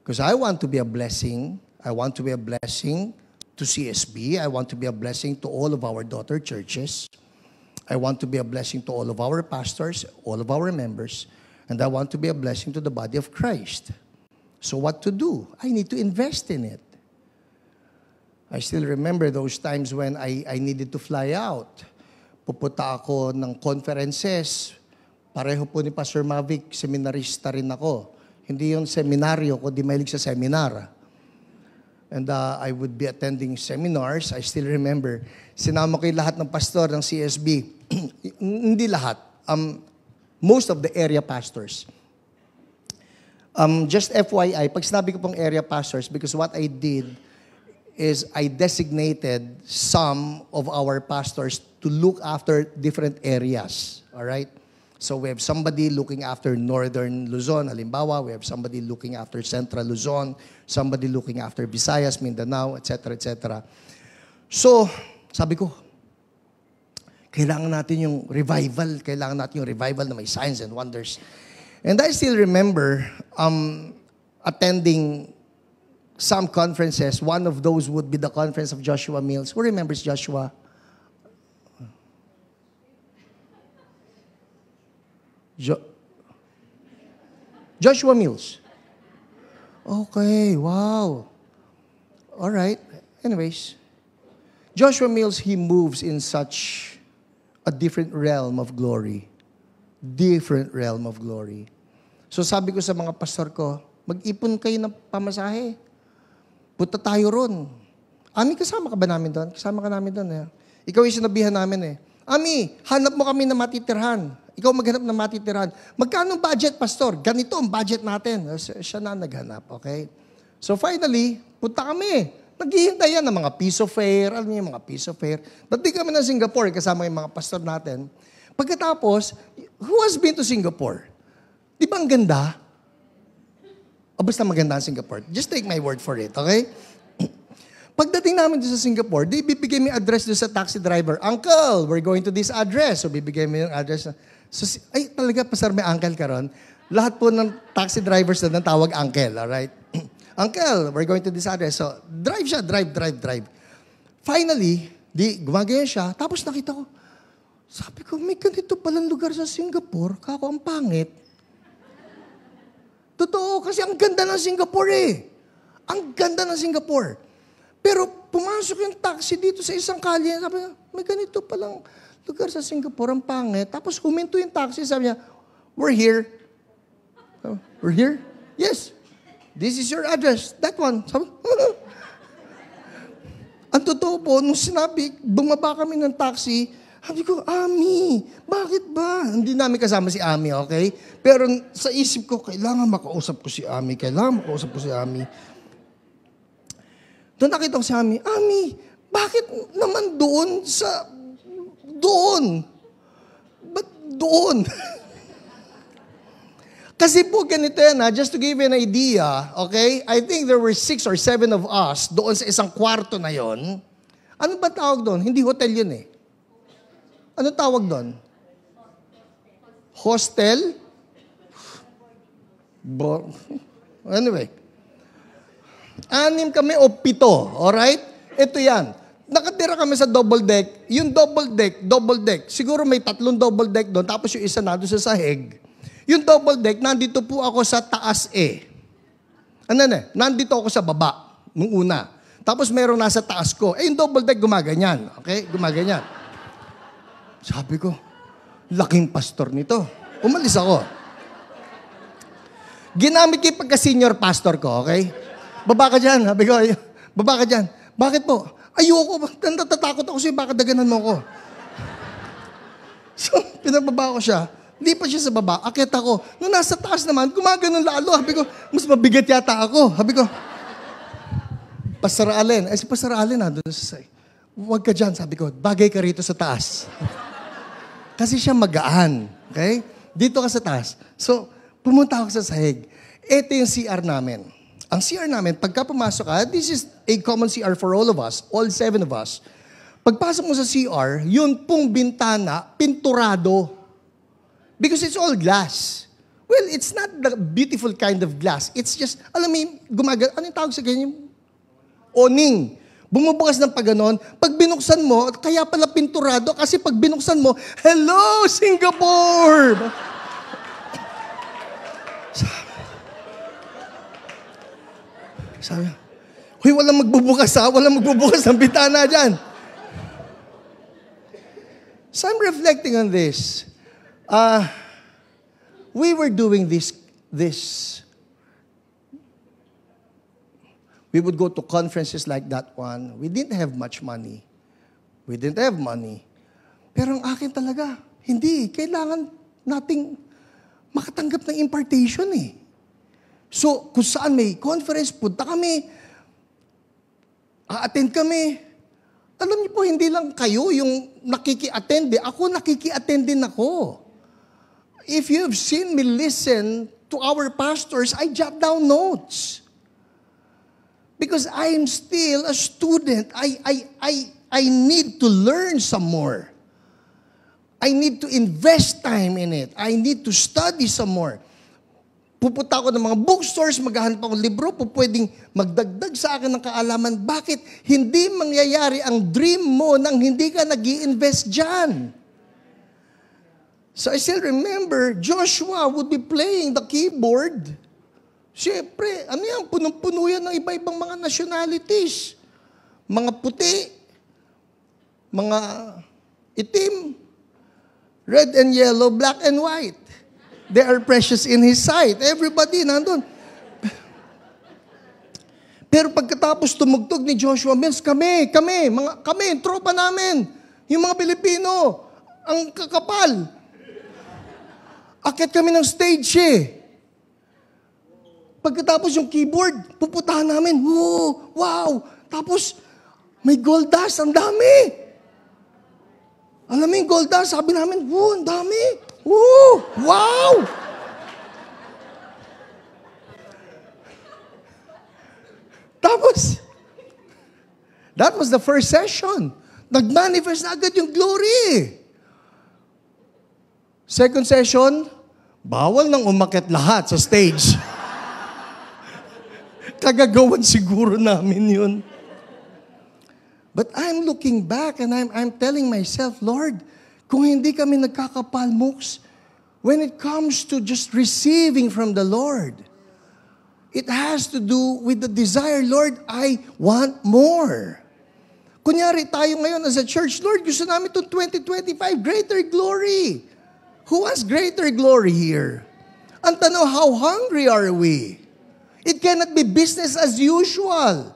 Because I want to be a blessing. I want to be a blessing to CSB. I want to be a blessing to all of our daughter churches. I want to be a blessing to all of our pastors, all of our members, and I want to be a blessing to the body of Christ. So what to do? I need to invest in it. I still remember those times when I needed to fly out. Pupunta ako ng conferences. Pareho po ni Pastor Mavic, seminarista rin ako. Hindi yung seminaryo ko, di mahilig sa seminar. And I would be attending seminars. I still remember, sinama ko yung lahat ng pastor ng CSB. Hindi lahat. Most of the area pastors. Just FYI, pag sinabi ko pong area pastors, because what I did is I designated some of our pastors to look after different areas. All right? So we have somebody looking after Northern Luzon, halimbawa. We have somebody looking after Central Luzon, somebody looking after Visayas, Mindanao, etc., etc. So, sabi ko, kailangan natin yung revival. Kailangan natin yung revival na may signs and wonders. And I still remember attending some conferences. One of those would be the conference of Joshua Mills. Who remembers Joshua? Joshua Mills. Okay, wow. All right. Anyways, Joshua Mills, he moves in such a different realm of glory. Different realm of glory. So sabi ko sa mga pastor ko, mag-ipon kayo ng pamasahe. Punta tayo ron. Ami, kasama ka ba namin doon? Kasama ka namin doon. Eh. Ikaw yung sinabihan namin eh. Ami, hanap mo kami na matitirhan. Ikaw maghanap ng matitirhan. Magkano budget, pastor? Ganito ang budget natin. Siya na naghanap, okay? So finally, punta kami. Naghihintay yan ng mga piece of fare. Alam niyo yung mga piece of fare. Ba't di kami ng Singapore kasama yung mga pastor natin? Pagkatapos, who has been to Singapore? Di ba ang ganda? O basta maganda ang Singapore. Just take my word for it, okay? Pagdating namin doon sa Singapore, di bibigay mo yung address doon sa taxi driver. Uncle, we're going to this address. So bibigay mo yung address. So, ay, talaga, pastor, may uncle ka ron? Lahat po ng taxi drivers na tawag uncle, alright? Uncle, we're going to this address. So, drive siya, drive. Finally, gumagaya siya. Tapos nakita ko, sabi ko, may ganito palang lugar sa Singapore. Kako, ang pangit. Totoo, kasi ang ganda ng Singapore eh. Ang ganda ng Singapore. Pero pumasok yung taxi dito sa isang kalye. Sabi niya, may ganito palang lugar sa Singapore, ang pangit. Tapos huminto yung taxi, sabi niya, we're here. We're here? Yes. This is your address. That one. Sabi, ang totoo po, nung sinabi, bumaba kami ng taxi, sabi ko, Ami, bakit ba? Hindi namin kasama si Ami, okay? Pero sa isip ko, kailangan makausap ko si Ami. Doon nakita ko si Ami, Ami, bakit naman doon sa... Doon? Ba't doon? Kasi po ganito yan, just to give you an idea, okay? I think there were 6 or 7 of us doon sa isang kwarto na yon. Ano ba tawag doon? Hindi hotel yun eh. Ano tawag doon? Hostel? Anyway. 6 kami o 7, alright? Ito yan. Nakatira kami sa double deck. Yung double deck. Siguro may 3 double deck doon, tapos yung isa na doon sa sahig. Yung double deck, nandito po ako sa taas eh. Nandito ako sa baba, nung una. Tapos meron nasa taas ko. Yung double deck gumaganyan. Okay? Gumaganyan. Sabi ko, laking pastor nito. Umalis ako. Ginamit ko yung pagka-senior pastor ko, okay? Baba ka dyan. Sabi ko, baba ka dyan. Bakit po? Ayoko. Natatakot ako sa'yo. Baka daganan mo ko. So, pinababa ko siya. Hindi pa siya sa baba. Akit ako. Nung nasa taas naman, gumaganon lalo. Sabi ko, mas mabigat yata ako. Sabi ko, Pastor Allen. Si Pastor Allen doon sa side. Huwag ka dyan. Sabi ko, bagay ka rito sa taas. Kasi siya magaan. Okay? Dito ka sa taas. So, pumunta ako sa sahig. Ito yung CR namin. Ang CR namin, pagka pumasok ka, this is a common CR for all of us, all 7 of us. Pagpasok mo sa CR, yun pong bintana, pinturado. Because it's all glass. Well, it's not the beautiful kind of glass. It's just, alam mo, ano yung tawag sa ganyan? Awning. Bumubukas ng pagganon. Pag binuksan mo, kaya pala pinturado, kasi pag binuksan mo, hello, Singapore! Sabi, huy, walang magbubukas ha? Walang magbubukas ng bintana dyan. So I'm reflecting on this. We were doing this. We would go to conferences like that one. We didn't have much money. Pero ang akin talaga, hindi. Kailangan nating makatanggap ng impartation eh. So, kung saan may conference, punta kami, a-attend kami. Alam niyo po, hindi lang kayo yung nakiki-attend. Ako nakiki-attend din ako. If you've seen me listen to our pastors, I jot down notes. Because I am still a student. I need to learn some more. I need to invest time in it. I need to study some more. Pupunta ako ng mga bookstores, maghahanap ako ng libro, pwedeng magdagdag sa akin ng kaalaman. Bakit hindi mangyayari ang dream mo nang hindi ka nag-i-invest dyan? So I still remember, Joshua would be playing the keyboard. Siyempre, ano yan? Punong-puno yan ng iba-ibang mga nationalities. Mga puti, mga itim, red and yellow, black and white. They are precious in His sight. Everybody nandun. Pero pagkatapos tumugtog ni Joshua, kami, tropa namin, yung mga Pilipino, ang kakapal. Akit kami ng stage eh. Pagkatapos yung keyboard, puputahan namin. Wow! Tapos, may gold dust, ang dami. Alam mo yung gold dust, sabi namin, ang dami. Wow! Tapos, that was the first session. Nag-manifest na agad yung glory. Second session, bawal nang umakyat lahat sa stage. Kagagawan siguro namin yun. But I'm looking back and I'm telling myself, Lord, kung hindi kami nagkakapalmuks, when it comes to just receiving from the Lord, It has to do with the desire, Lord, I want more. Kunyari tayo ngayon as a church, Lord, gusto namin itong 2025, greater glory. Who wants greater glory here? Ang tanong, how hungry are we? It cannot be business as usual.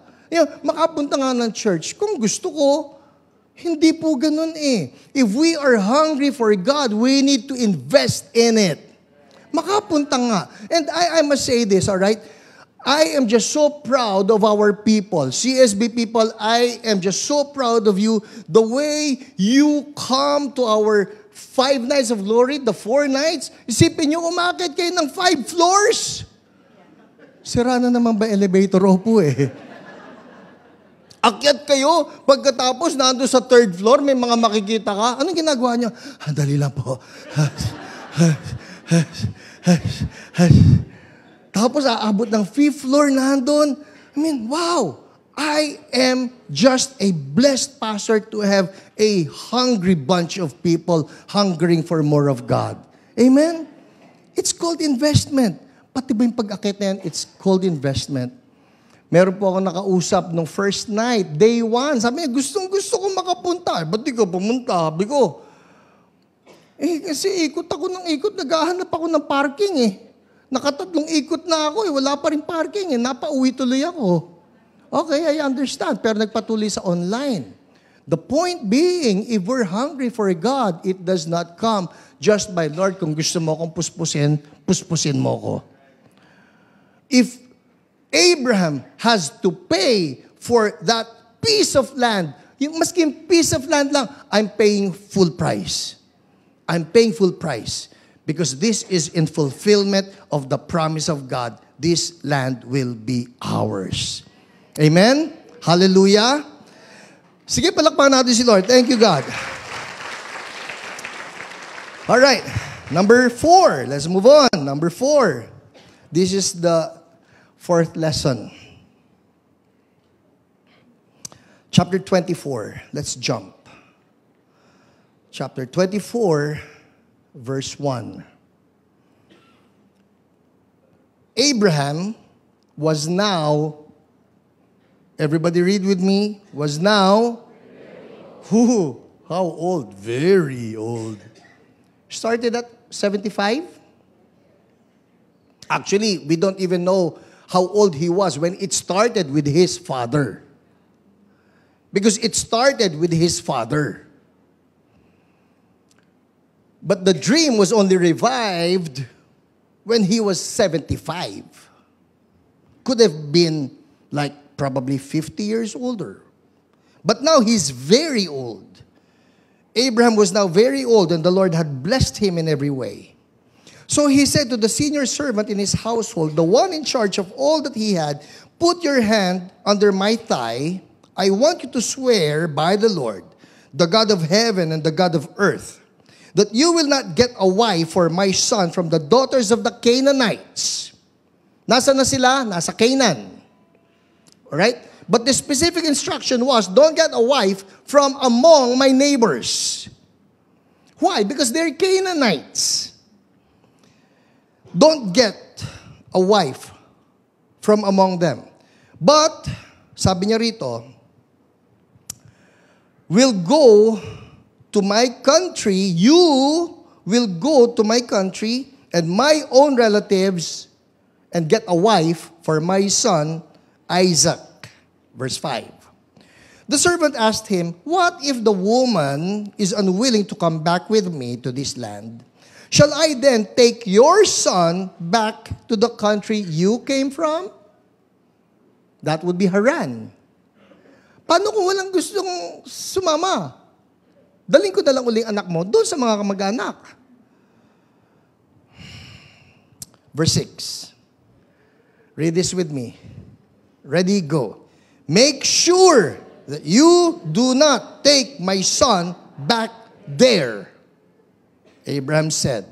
Makapunta nga ng church, kung gusto ko, hindi po ganun eh. If we are hungry for God, we need to invest in it. Makapunta nga. And I must say this, all right? I am just so proud of our people. CSB people, I am just so proud of you. The way you come to our 5 nights of glory, the 4 nights, isipin nyo, umakit kayo ng 5 floors. Sira na naman ba elevator po eh. Akyat kayo, pagkatapos nandun sa 3rd floor, may mga makikita ka. Anong ginagawa nyo? Dali lang po. Tapos aabot ng 5th floor nandun. I mean, wow! I am just a blessed pastor to have a hungry bunch of people hungering for more of God. Amen? It's called investment. Pati ba yung pag-akit na yan, it's called investment. Meron po ako nakausap nung first night, day 1. Sabi niya, gustong-gusto ko makapunta. Ba't di ka pumunta? Sabi ko, kasi ikot ako ng ikot, naghahanap ako ng parking eh. Nakatatlong ikot na ako eh, wala pa rin parking eh, napauwi tuloy ako. Okay, I understand, pero nagpatuloy sa online. The point being, if we're hungry for God, it does not come just by, Lord, kung gusto mo akong puspusin, puspusin mo ko. If Abraham has to pay for that piece of land, yung maski piece of land lang, I'm paying full price. I'm paying full price. Because this is in fulfillment of the promise of God. This land will be ours. Amen? Hallelujah? Sige, palakpakan natin si Lord. Thank you, God. All right. Number 4. Let's move on. Number 4. This is the 4th lesson. Chapter 24. Let's jump. Chapter 24. Verse 1. Abraham was now, everybody read with me, was now, how old? Very old. Started at 75? Actually, we don't even know how old he was when it started with his father. Because it started with his father. But the dream was only revived when he was 75. Could have been like probably 50 years older. But now he's very old. Abraham was now very old and the Lord had blessed him in every way. So he said to the senior servant in his household, the one in charge of all that he had, put your hand under my thigh. I want you to swear by the Lord, the God of heaven and the God of earth, that you will not get a wife for my son from the daughters of the Canaanites. Nasa na sila? Nasa Canaan. Alright? But the specific instruction was, don't get a wife from among my neighbors. Why? Because they're Canaanites. Don't get a wife from among them. But, sabi niya rito, will go to my country, you will go to my country and my own relatives and get a wife for my son Isaac. Verse 5. The servant asked him, what if the woman is unwilling to come back with me to this land? Shall I then take your son back to the country you came from? That would be Haran. Paano kung walang gustong sumama? Daling ko na lang uling anak mo doon sa mga kamag-anak. Verse 6. Read this with me. Ready, go. Make sure that you do not take my son back there. Abraham said,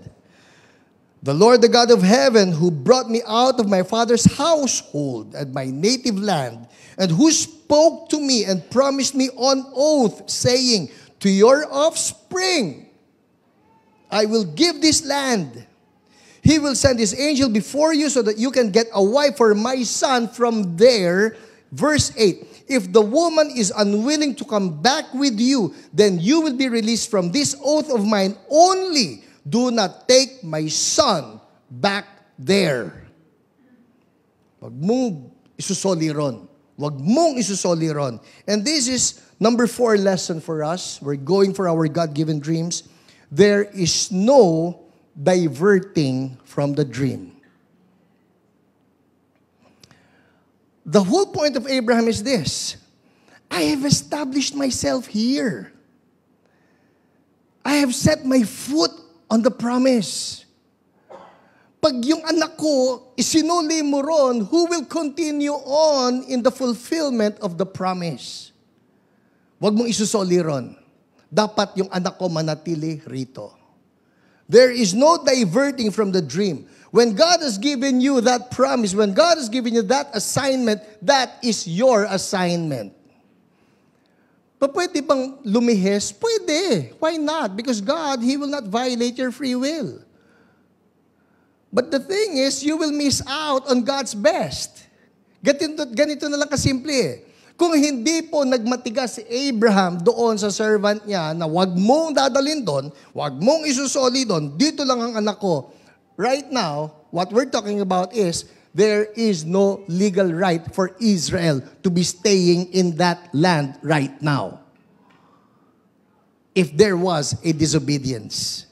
the Lord, the God of heaven, who brought me out of my father's household and my native land, and who spoke to me and promised me on oath, saying, to your offspring, I will give this land. He will send His angel before you so that you can get a wife for my son from there. Verse 8, if the woman is unwilling to come back with you, then you will be released from this oath of mine. Only do not take my son back there. Wag mong isusoli ron. Wag mong isusoli ron. And this is number 4 lesson for us. We're going for our God-given dreams. There is no diverting from the dream. The whole point of Abraham is this: I have established myself here. I have set my foot on the promise. Pag yung anak ko, isinuli mo ron, who will continue on in the fulfillment of the promise? Huwag mong isusoli ron. Dapat yung anak ko manatili rito. There is no diverting from the dream. When God has given you that promise, when God has given you that assignment, that is your assignment. Pwede bang lumihis? Pwede. Why not? Because God, He will not violate your free will. But the thing is, you will miss out on God's best. Ganito na lang kasimple eh. Kung hindi po nagmatigas si Abraham doon sa servant niya na wag mong dadalhin doon, wag mong isusoli doon, dito lang ang anak ko. Right now, what we're talking about is, there is no legal right for Israel to be staying in that land right now. If there was a disobedience,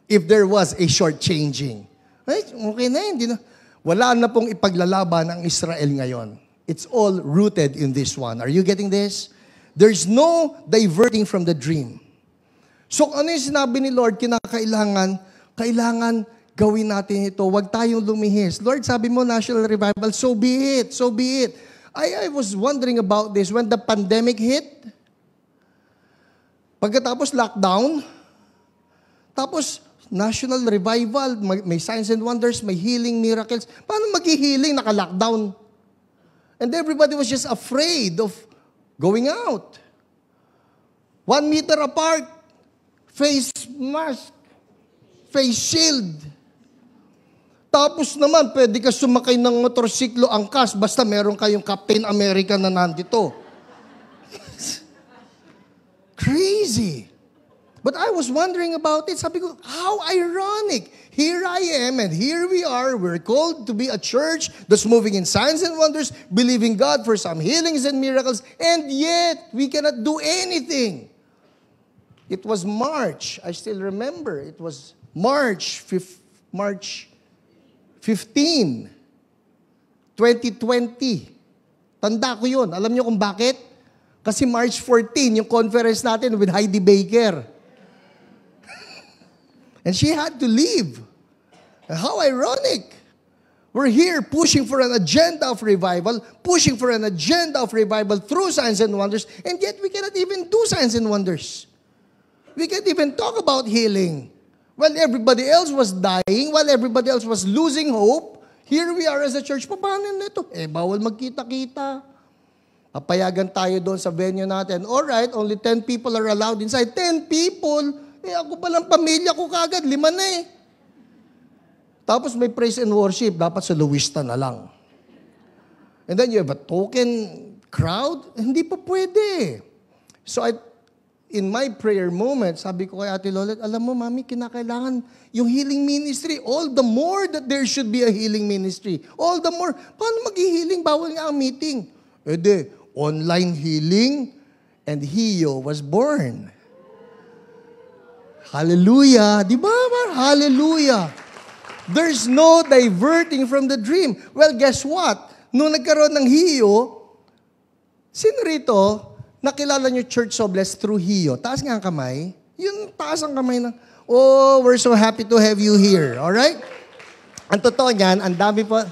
if there was a shortchanging, okay na yun. Wala na pong ipaglalaban ang Israel ngayon. It's all rooted in this one. Are you getting this? There's no diverting from the dream. So ano yung sinabi ni Lord, kailangan gawin natin ito. Huwag tayong lumihis. Lord, sabi mo, national revival, so be it, so be it. I was wondering about this when the pandemic hit. Pagkatapos lockdown, tapos national revival, may signs and wonders, may healing, miracles. Paano mag-healing, naka-lockdown? And everybody was just afraid of going out. 1 meter apart, face mask, face shield. Tapos naman, pwede ka sumakay ng motorsiklo angkas basta meron kayong Captain America na nandito. Crazy. But I was wondering about it. Sabi ko, how ironic. Here I am and here we are. We're called to be a church that's moving in signs and wonders, believing God for some healings and miracles, and yet we cannot do anything. It was March. I still remember. It was March 15, 2020. Tanda ko yun. Alam niyo kung bakit? Kasi March 14, yung conference natin with Heidi Baker. And she had to leave. And how ironic. We're here pushing for an agenda of revival, pushing for an agenda of revival through signs and wonders, and yet we cannot even do signs and wonders. We can't even talk about healing. While everybody else was dying, while everybody else was losing hope, here we are as a church, paano nito? Bawal magkita-kita. Papayagan tayo doon sa venue natin. Alright, only 10 people are allowed inside. 10 people? Ako palang pamilya ko kagad, 5 na eh. Tapos may praise and worship, dapat sa Luwista na lang. And then you have a token crowd? Hindi pa pwede. So in my prayer moment, sabi ko kay Ate Lolet, alam mo, Mami, kinakailangan yung healing ministry. All the more that there should be a healing ministry. All the more. Paano mag-healing? Bawal nga ang meeting. Online healing, and Hio was born. Hallelujah. Di ba? Hallelujah. There's no diverting from the dream. Well, guess what? Nung nagkaroon ng Hio, sino rito, nakilala nyo Church So Blessed through Hio? Taas nga ang kamay. Yun, taas ang kamay na, oh, we're so happy to have you here. Alright? Ang totoo niyan, ang dami pa,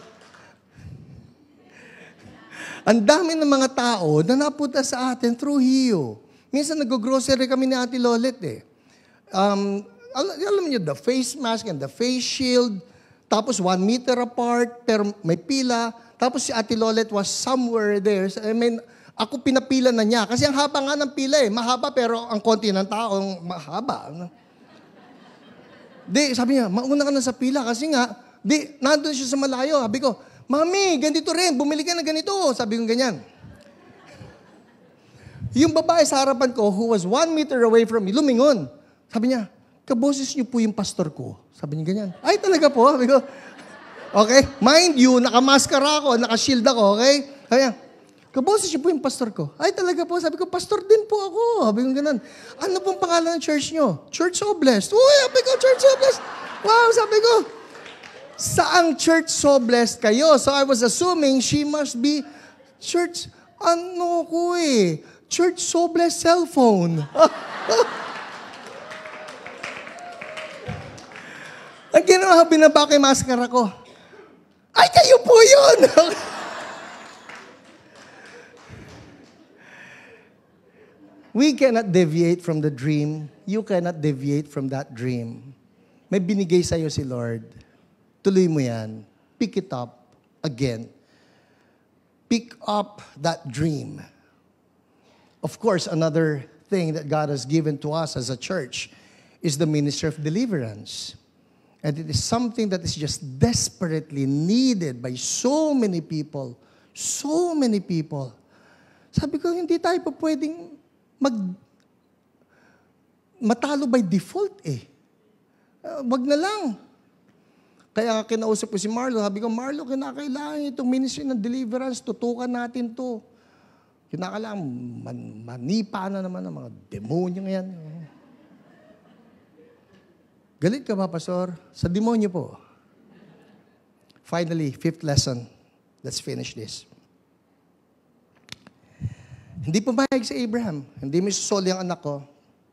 ang dami ng mga tao na napunta sa atin through Hio. Minsan nag-grocery kami ni Ate Lolet eh. Alam niyo, the face mask and the face shield, tapos 1 meter apart, pero may pila, tapos si Ate Lolet was somewhere there. I mean, ako pinapila na niya. Kasi ang haba nga ng pila eh. Mahaba pero ang konti ng taong mahaba. Di, sabi niya, mauna ka na sa pila kasi nga, di, nandun siya sa malayo. Sabi ko, Mami, ganito rin, bumili ka na ganito. Sabi ko ganyan. Yung babae sa harapan ko, who was 1 meter away from me, lumingon. Sabi niya, kaboses niyo po yung pastor ko. Sabi niya ganyan. Ay, talaga po. Sabi ko, okay, mind you, nakamaskara ako, nakashield ako, okay? Sabi niya, kaboses niyo po yung pastor ko. Ay, talaga po. Sabi ko, pastor din po ako. Sabi ko ganun. Ano pong pangalan ng church niyo? Church So Blessed. Uy, sabi ko, Church So Blessed. Wow, sabi ko, saang church so blessed kayo? So I was assuming she must be church, ano ko eh, Church So Blessed cellphone. Ang ginawa, binaba ko yung maskara ko. Ay, kayo po yun! We cannot deviate from the dream. You cannot deviate from that dream. May binigay sa'yo si Lord. Tuloy mo yan. Pick it up again. Pick up that dream. Of course, another thing that God has given to us as a church is the ministry of deliverance. And it is something that is just desperately needed by so many people. So many people. Sabi ko, hindi tayo pa pwedeng matalo by default eh. Wag na lang. Kaya kinausap ko si Marlo, sabi ko, Marlo, kinakailangan itong ministry ng deliverance, tutukan natin to. Kinakailangan, manipa na naman ang mga demonyo yan. Galit ka ba, Pastor? Sa demonyo po. Finally, 5th lesson. Let's finish this. Hindi pumayag si Abraham. Hindi mo susoli ang anak ko.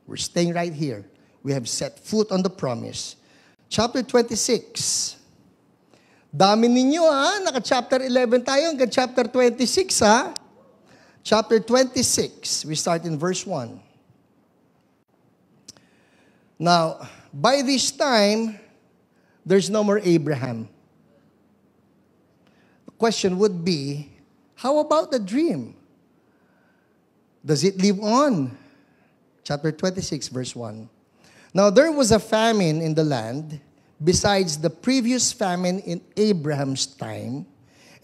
We're staying right here. We have set foot on the promise. Chapter 26. Dami ninyo Naka-chapter 11 tayo hanggang chapter 26 Chapter 26. We start in verse 1. Now, by this time, there's no more Abraham. The question would be, how about the dream? Does it live on? Chapter 26, verse 1. Now there was a famine in the land, besides the previous famine in Abraham's time,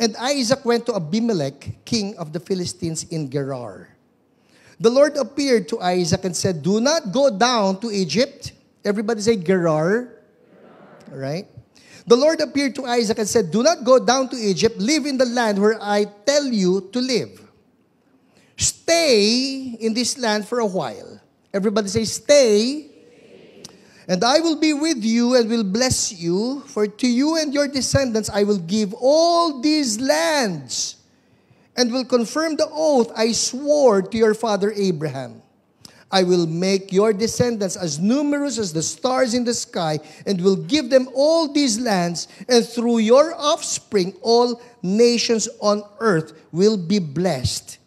and Isaac went to Abimelech, king of the Philistines in Gerar. The Lord appeared to Isaac and said, do not go down to Egypt. Everybody say Gerar. All right? The Lord appeared to Isaac and said, do not go down to Egypt. Live in the land where I tell you to live. Stay in this land for a while. Everybody say, stay. And I will be with you and will bless you. For to you and your descendants I will give all these lands, and will confirm the oath I swore to your father Abraham. I will make your descendants as numerous as the stars in the sky, and will give them all these lands, and through your offspring all nations on earth will be blessed.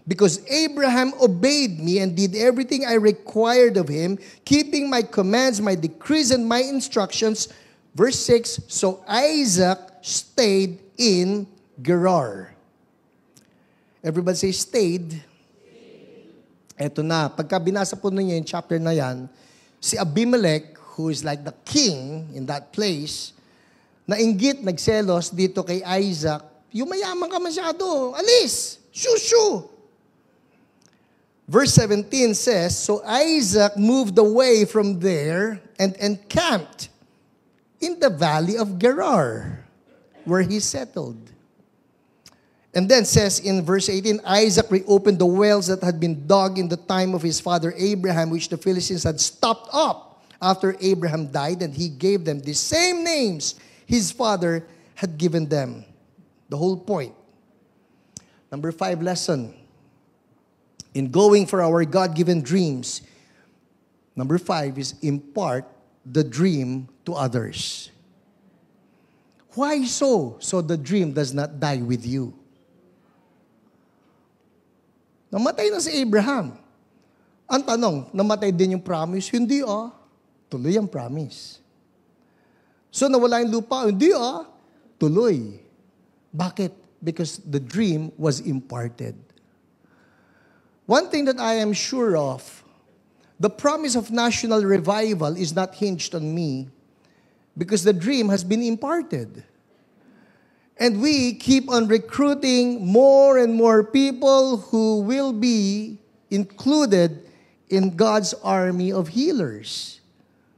Because Abraham obeyed me and did everything I required of him, keeping my commands, my decrees, and my instructions. Verse 6, so Isaac stayed in Gerar. Everybody say, stayed. Eto na, pagka binasa po ninyo yung chapter na yan, si Abimelech, who is like the king in that place, nainggit, nagselos dito kay Isaac, yung mayaman ka masyado, alis, shoo. Verse 17 says, so Isaac moved away from there and encamped in the valley of Gerar, where he settled. And then says in verse 18, Isaac reopened the wells that had been dug in the time of his father Abraham, which the Philistines had stopped up after Abraham died, and he gave them the same names his father had given them. The whole point. Number 5 lesson. In going for our God-given dreams, number 5 is impart the dream to others. Why so? So the dream does not die with you. Namatay na si Abraham. Ang tanong, namatay din yung promise? Hindi Tuloy ang promise. So nawala yung lupa? Hindi Tuloy. Bakit? Because the dream was imparted. One thing that I am sure of, the promise of national revival is not hinged on me, because the dream has been imparted. And we keep on recruiting more and more people who will be included in God's army of healers,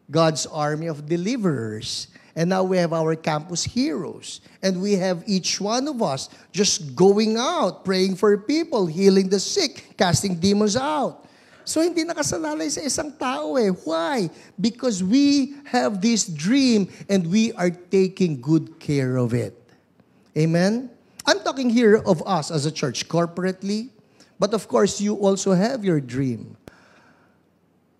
God's army of deliverers. And now we have our campus heroes. And we have each one of us just going out, praying for people, healing the sick, casting demons out. So hindi nakasalalay sa isang tao eh. Why? Because we have this dream and we are taking good care of it. Amen? I'm talking here of us as a church, corporately. But of course, you also have your dream.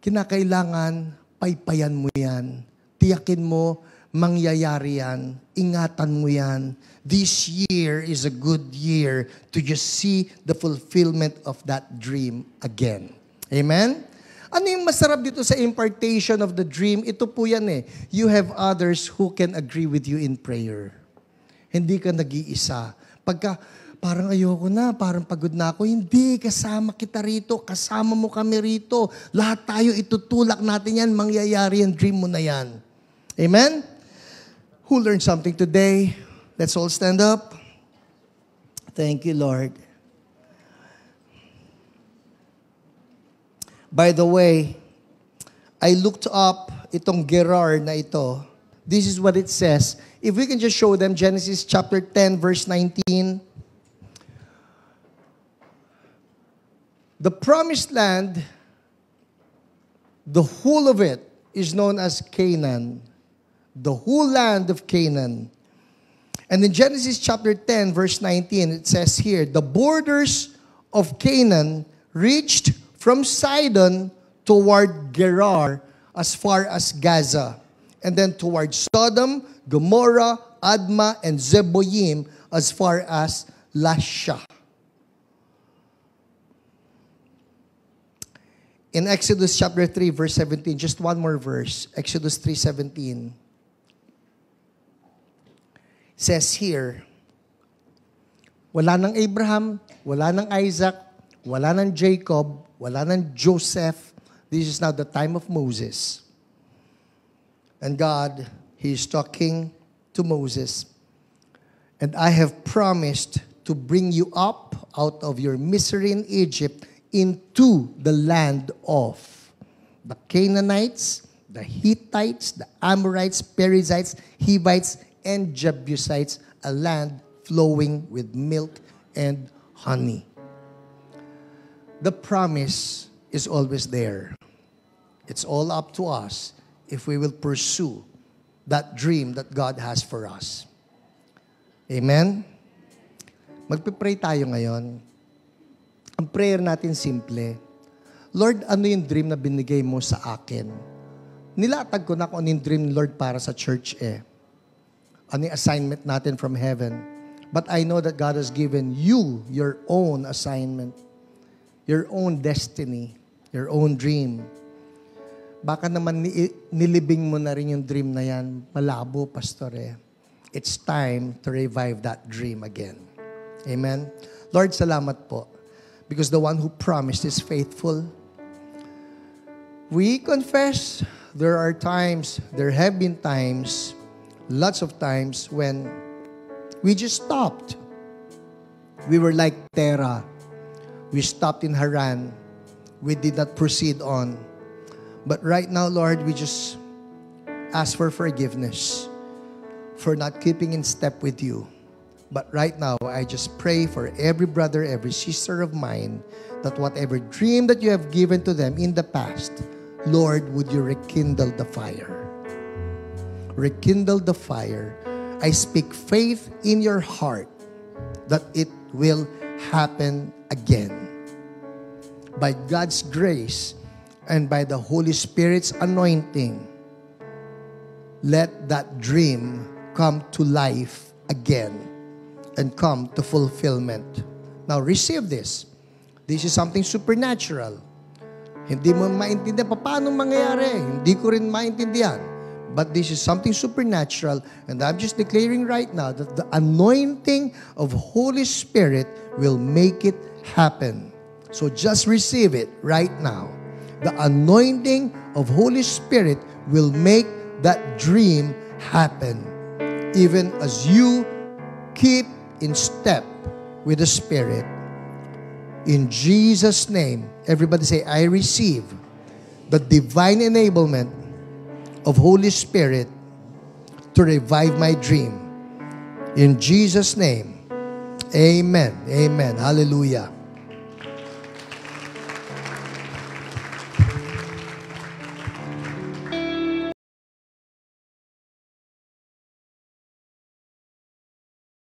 Kinakailangan, paypayan mo yan. Tiyakin mo, mangyayari yan. Ingatan mo yan. This year is a good year to just see the fulfillment of that dream again. Amen? Ano yung masarap dito sa impartation of the dream? Ito po yan eh. You have others who can agree with you in prayer. Hindi ka nag-iisa. Pagka, parang ayoko na, parang pagod na ako. Hindi, kasama kita rito, kasama mo kami rito. Lahat tayo itutulak natin yan, mangyayari ang dream mo na yan. Amen? Who learned something today? Let's all stand up. Thank you, Lord. By the way, I looked up itong Gerar na ito. This is what it says. If we can just show them Genesis chapter 10, verse 19. The promised land, the whole of it is known as Canaan. The whole land of Canaan. And in Genesis chapter 10, verse 19, it says here, the borders of Canaan reached from Sidon toward Gerar as far as Gaza, and then toward Sodom, Gomorrah, Admah, and Zeboyim as far as Lasha. In Exodus chapter 3, verse 17, just one more verse, Exodus 3:17, says here, wala nang Abraham, wala nang Isaac, wala nang Jacob, wala nang Joseph. This is now the time of Moses. And God, He is talking to Moses. And I have promised to bring you up out of your misery in Egypt into the land of the Canaanites, the Hittites, the Amorites, Perizzites, Hivites, and Jebusites, a land flowing with milk and honey. The promise is always there. It's all up to us if we will pursue that dream that God has for us. Amen? Magpipray tayo ngayon. Ang prayer natin simple. Lord, ano yung dream na binigay mo sa akin? Nilatag ko na kung ano yung dream ni Lord para sa church eh. Ano yung assignment natin from heaven. But I know that God has given you your own assignment, your own destiny, your own dream. Baka naman nilibing mo na rin yung dream na yan. Malabo, pastor eh. It's time to revive that dream again. Amen? Lord, salamat po. Because the one who promised is faithful. We confess there are times, there have been times, lots of times when we just stopped. We were like Terah. We stopped in Haran. We did not proceed on. But right now, Lord, we just ask for forgiveness for not keeping in step with you. But right now, I just pray for every brother, every sister of mine, that whatever dream that you have given to them in the past, Lord, would you rekindle the fire? Rekindle the fire. I speak faith in your heart that it will happen again. By God's grace and by the Holy Spirit's anointing, let that dream come to life again and come to fulfillment. Now, receive this. This is something supernatural. Hindi mo maintindihan paano mangyayari. Hindi ko rin maintindihan. But this is something supernatural, and I'm just declaring right now that the anointing of Holy Spirit will make it happen. So just receive it right now. The anointing of Holy Spirit will make that dream happen. Even as you keep in step with the Spirit. In Jesus' name, everybody say, I receive the divine enablement of Holy Spirit to revive my dream. In Jesus' name, amen. Amen. Hallelujah.